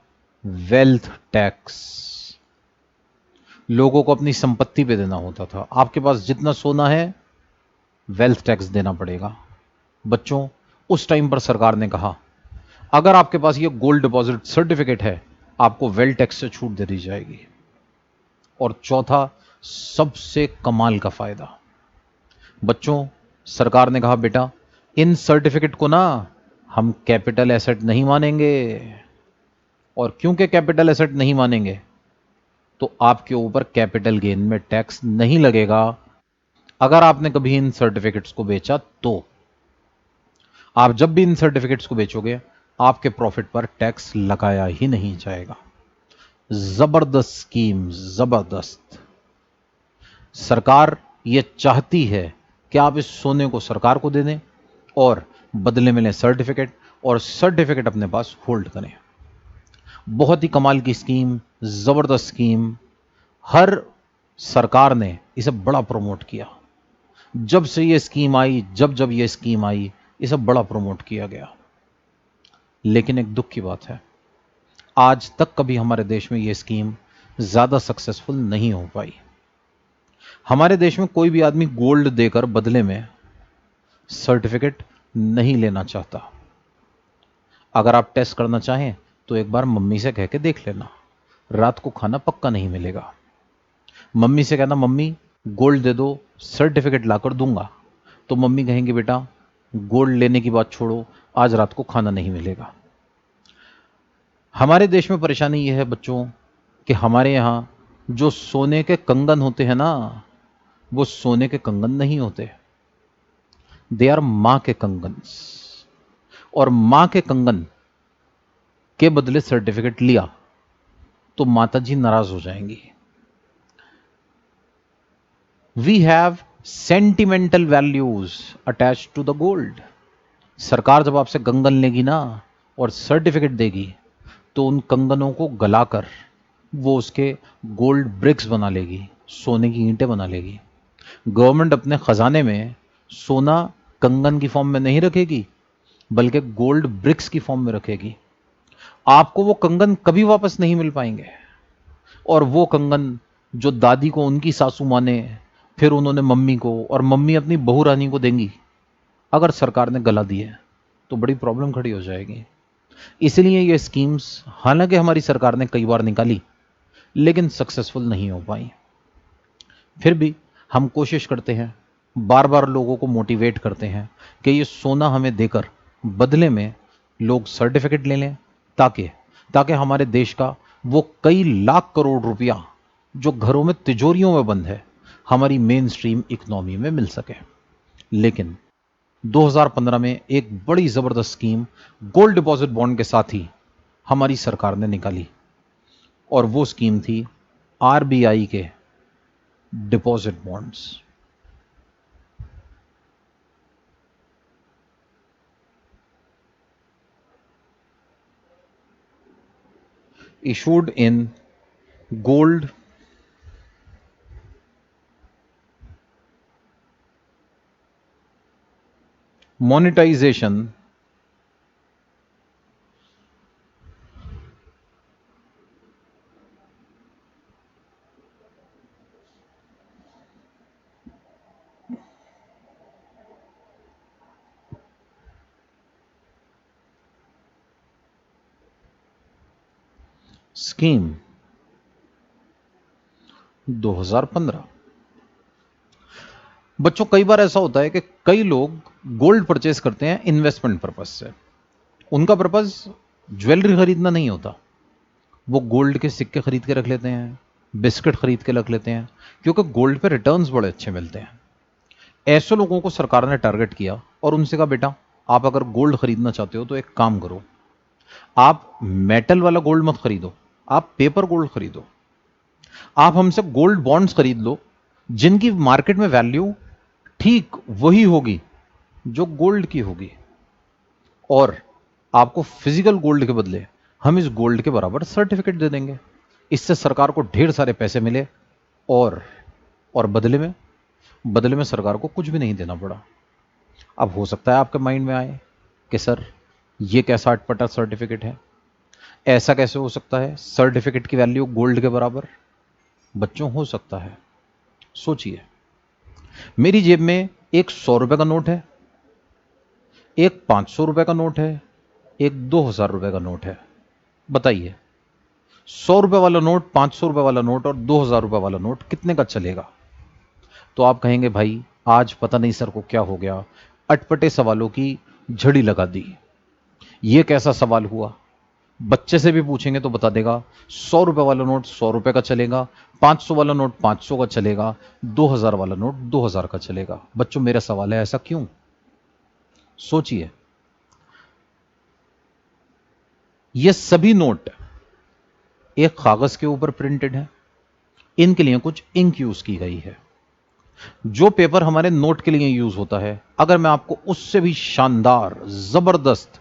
वेल्थ टैक्स। लोगों को अपनी संपत्ति पे देना होता था। आपके पास जितना सोना है वेल्थ टैक्स देना पड़ेगा। बच्चों, उस टाइम पर सरकार ने कहा अगर आपके पास ये गोल्ड डिपॉजिट सर्टिफिकेट है आपको वेल्थ टैक्स से छूट दे दी जाएगी। और चौथा, सबसे कमाल का फायदा, बच्चों सरकार ने कहा बेटा इन सर्टिफिकेट को ना हम कैपिटल एसेट नहीं मानेंगे। और क्योंकि कैपिटल एसेट नहीं मानेंगे तो आपके ऊपर कैपिटल गेन में टैक्स नहीं लगेगा। अगर आपने कभी इन सर्टिफिकेट्स को बेचा तो आप जब भी इन सर्टिफिकेट्स को बेचोगे आपके प्रॉफिट पर टैक्स लगाया ही नहीं जाएगा। जबरदस्त स्कीम, जबरदस्त। सरकार ये चाहती है कि आप इस सोने को सरकार को दे दें और बदले में लें सर्टिफिकेट, और सर्टिफिकेट अपने पास होल्ड करें। बहुत ही कमाल की स्कीम, जबरदस्त स्कीम। हर सरकार ने इसे बड़ा प्रमोट किया। जब से ये स्कीम आई, जब ये स्कीम आई, इसे बड़ा प्रमोट किया गया। लेकिन एक दुख की बात है, आज तक कभी हमारे देश में ये स्कीम ज्यादा सक्सेसफुल नहीं हो पाई। हमारे देश में कोई भी आदमी गोल्ड देकर बदले में सर्टिफिकेट नहीं लेना चाहता। अगर आप टेस्ट करना चाहें तो एक बार मम्मी से कह के देख लेना, रात को खाना पक्का नहीं मिलेगा। मम्मी से कहना मम्मी गोल्ड दे दो, सर्टिफिकेट लाकर दूंगा, तो मम्मी कहेंगी बेटा गोल्ड लेने की बात छोड़ो, आज रात को खाना नहीं मिलेगा। हमारे देश में परेशानी यह है बच्चों कि हमारे यहां जो सोने के कंगन होते हैं ना, वो सोने के कंगन नहीं होते, दे आर मां के कंगन। और मां के कंगन के बदले सर्टिफिकेट लिया तो माता जी नाराज हो जाएंगी। We have sentimental values attach to the gold. सरकार जब आपसे कंगन लेगी ना और सर्टिफिकेट देगी तो उन कंगनों को गलाकर वो उसके गोल्ड ब्रिक्स बना लेगी, सोने की ईंटें बना लेगी। गवर्नमेंट अपने खजाने में सोना कंगन की फॉर्म में नहीं रखेगी बल्कि गोल्ड ब्रिक्स की फॉर्म में रखेगी। आपको वो कंगन कभी वापस नहीं मिल पाएंगे। और वो कंगन जो दादी को उनकी सासू माँ ने, फिर उन्होंने मम्मी को, और मम्मी अपनी बहू रानी को देंगी, अगर सरकार ने गला दिए तो बड़ी प्रॉब्लम खड़ी हो जाएगी। इसलिए ये स्कीम्स हालांकि हमारी सरकार ने कई बार निकाली लेकिन सक्सेसफुल नहीं हो पाई। फिर भी हम कोशिश करते हैं, बार बार लोगों को मोटिवेट करते हैं कि ये सोना हमें देकर बदले में लोग सर्टिफिकेट ले लें, ताकि हमारे देश का वो कई लाख करोड़ रुपया जो घरों में तिजोरियों में बंद है हमारी मेन स्ट्रीम इकोनॉमी में मिल सके। लेकिन 2015 में एक बड़ी जबरदस्त स्कीम गोल्ड डिपॉजिट बॉन्ड के साथ ही हमारी सरकार ने निकाली, और वो स्कीम थी आरबीआई के deposit bonds. issued in gold monetization scheme 2015। बच्चों कई बार ऐसा होता है कि कई लोग गोल्ड परचेस करते हैं इन्वेस्टमेंट पर्पस से। उनका पर्पस ज्वेलरी खरीदना नहीं होता, वो गोल्ड के सिक्के खरीद के रख लेते हैं, बिस्किट खरीद के रख लेते हैं, क्योंकि गोल्ड पे रिटर्न्स बड़े अच्छे मिलते हैं। ऐसे लोगों को सरकार ने टारगेट किया और उनसे कहा बेटा आप अगर गोल्ड खरीदना चाहते हो तो एक काम करो, आप मेटल वाला गोल्ड मत खरीदो, आप पेपर गोल्ड खरीदो। आप हमसे गोल्ड बॉन्ड्स खरीद लो जिनकी मार्केट में वैल्यू ठीक वही होगी जो गोल्ड की होगी, और आपको फिजिकल गोल्ड के बदले हम इस गोल्ड के बराबर सर्टिफिकेट दे देंगे। इससे सरकार को ढेर सारे पैसे मिले और बदले में सरकार को कुछ भी नहीं देना पड़ा। अब हो सकता है आपके माइंड में आए कि सर ये कैसा अटपटा सर्टिफिकेट है, ऐसा कैसे हो सकता है सर्टिफिकेट की वैल्यू गोल्ड के बराबर। बच्चों हो सकता है। सोचिए, मेरी जेब में एक 100 रुपए का नोट है, एक 500 रुपए का नोट है, एक 2000 रुपए का नोट है। बताइए, 100 रुपए वाला नोट, 500 रुपए वाला नोट और 2000 रुपए वाला नोट कितने का चलेगा? तो आप कहेंगे भाई आज पता नहीं सर को क्या हो गया, अटपटे सवालों की झड़ी लगा दी। ये कैसा सवाल हुआ? बच्चे से भी पूछेंगे तो बता देगा 100 रुपए वाला नोट 100 रुपए का चलेगा, 500 वाला नोट 500 का चलेगा, 2000 वाला नोट 2000 का चलेगा। बच्चों मेरा सवाल है, ऐसा क्यों? सोचिए, ये सभी नोट एक कागज के ऊपर प्रिंटेड है, इनके लिए कुछ इंक यूज की गई है। जो पेपर हमारे नोट के लिए यूज होता है, अगर मैं आपको उससे भी शानदार जबरदस्त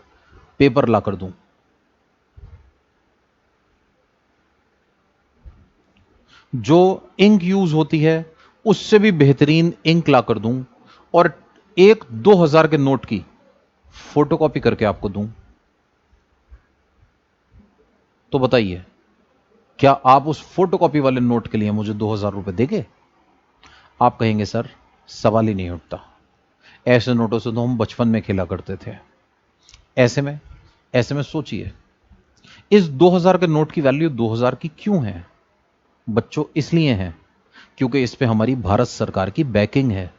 पेपर लाकर दूं, जो इंक यूज होती है उससे भी बेहतरीन इंक लाकर दूं, और एक 2000 के नोट की फोटोकॉपी करके आपको दूं, तो बताइए क्या आप उस फोटोकॉपी वाले नोट के लिए मुझे 2000 रुपए देंगे? आप कहेंगे सर सवाल ही नहीं उठता, ऐसे नोटों से तो हम बचपन में खेला करते थे। ऐसे में सोचिए, इस 2000 के नोट की वैल्यू 2000 की क्यों है? बच्चों इसलिए है क्योंकि इस पे हमारी भारत सरकार की बैकिंग है,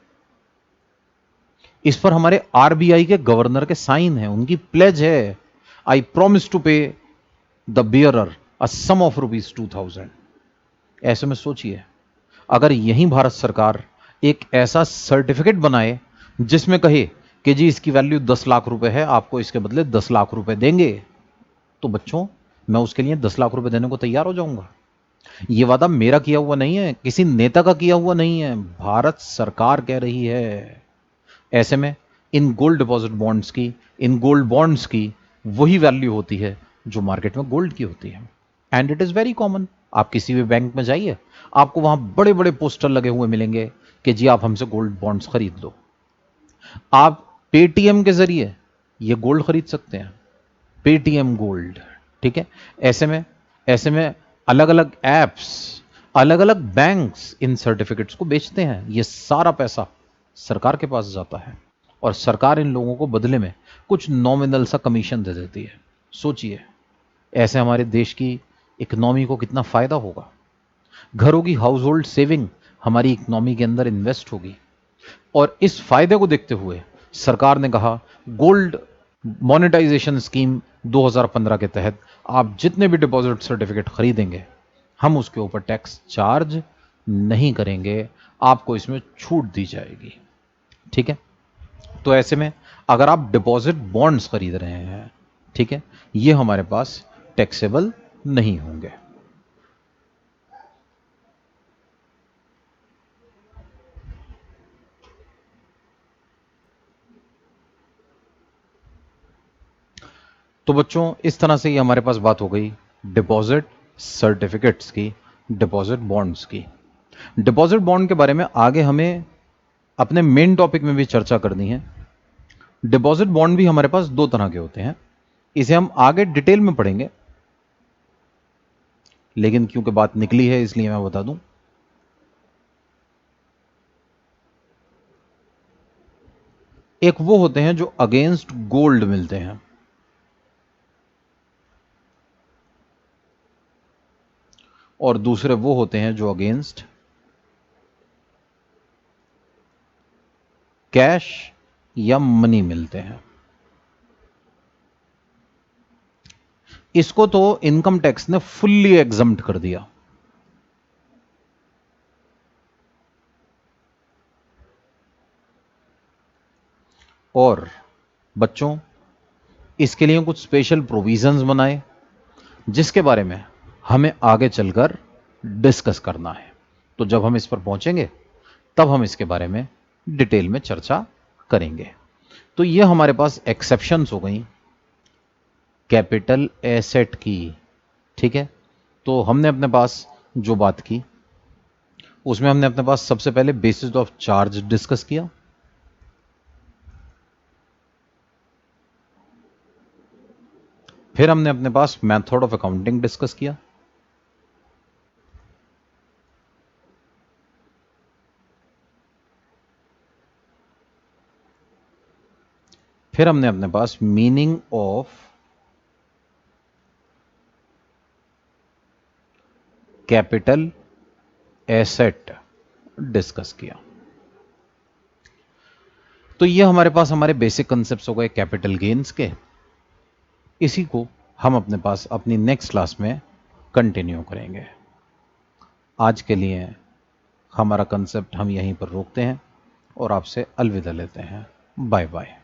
इस पर हमारे आरबीआई के गवर्नर के साइन है, उनकी प्लेज है, I promise to pay the bearer a sum of ₹2000। ऐसे में सोचिए, अगर यही भारत सरकार एक ऐसा सर्टिफिकेट बनाए जिसमें कहे कि जी इसकी वैल्यू 10 लाख रुपए है, आपको इसके बदले 10 लाख रुपए देंगे, तो बच्चों मैं उसके लिए 10 लाख रुपए देने को तैयार हो जाऊंगा। यह वादा मेरा किया हुआ नहीं है, किसी नेता का किया हुआ नहीं है, भारत सरकार कह रही है। ऐसे में इन गोल्ड डिपॉजिट बॉन्ड्स की, इन गोल्ड बॉन्ड्स की वही वैल्यू होती है जो मार्केट में गोल्ड की होती है। And it is very common. आप किसी भी बैंक में जाइए, आपको वहां बड़े बड़े पोस्टर लगे हुए मिलेंगे कि जी आप हमसे गोल्ड बॉन्ड्स खरीद लो। आप पेटीएम के जरिए ये गोल्ड खरीद सकते हैं, पेटीएम गोल्ड। ठीक है। ऐसे में ऐसे में अलग अलग एप्स, अलग अलग बैंक्स इन सर्टिफिकेट्स को बेचते हैं। ये सारा पैसा सरकार के पास जाता है और सरकार इन लोगों को बदले में कुछ नॉमिनल सा कमीशन दे देती है। सोचिए, ऐसे हमारे देश की इकोनॉमी को कितना फायदा होगा। घरों की हाउस होल्ड सेविंग हमारी इकोनॉमी के अंदर इन्वेस्ट होगी, और इस फायदे को देखते हुए सरकार ने कहा गोल्ड मोनेटाइजेशन स्कीम 2015 के तहत आप जितने भी डिपॉजिट सर्टिफिकेट खरीदेंगे हम उसके ऊपर टैक्स चार्ज नहीं करेंगे, आपको इसमें छूट दी जाएगी। ठीक है। तो ऐसे में अगर आप डिपॉजिट बॉन्ड्स खरीद रहे हैं, ठीक है, ये हमारे पास टैक्सेबल नहीं होंगे। तो बच्चों इस तरह से ये हमारे पास बात हो गई डिपॉजिट सर्टिफिकेट्स की, डिपॉजिट बॉन्ड्स की। डिपॉजिट बॉन्ड के बारे में आगे हमें अपने मेन टॉपिक में भी चर्चा करनी है। डिपॉजिट बॉन्ड भी हमारे पास दो तरह के होते हैं, इसे हम आगे डिटेल में पढ़ेंगे, लेकिन क्योंकि बात निकली है इसलिए मैं बता दूं। एक वो होते हैं जो अगेंस्ट गोल्ड मिलते हैं, और दूसरे वो होते हैं जो अगेंस्ट कैश या मनी मिलते हैं। इसको तो इनकम टैक्स ने फुल्ली एग्जम्प्ट कर दिया। और बच्चों इसके लिए कुछ स्पेशल प्रोविजंस बनाए जिसके बारे में हमें आगे चलकर डिस्कस करना है। तो जब हम इस पर पहुंचेंगे तब हम इसके बारे में डिटेल में चर्चा करेंगे। तो ये हमारे पास एक्सेप्शंस हो गई कैपिटल एसेट की। ठीक है। तो हमने अपने पास जो बात की उसमें हमने अपने पास सबसे पहले बेसिस ऑफ चार्ज डिस्कस किया, फिर हमने अपने पास मेथड ऑफ अकाउंटिंग डिस्कस किया, फिर हमने अपने पास meaning of capital asset discuss किया। तो ये हमारे पास हमारे बेसिक कंसेप्ट्स हो गए कैपिटल गेन्स के। इसी को हम अपने पास अपनी नेक्स्ट क्लास में कंटिन्यू करेंगे। आज के लिए हमारा कंसेप्ट हम यहीं पर रोकते हैं और आपसे अलविदा लेते हैं। Bye bye.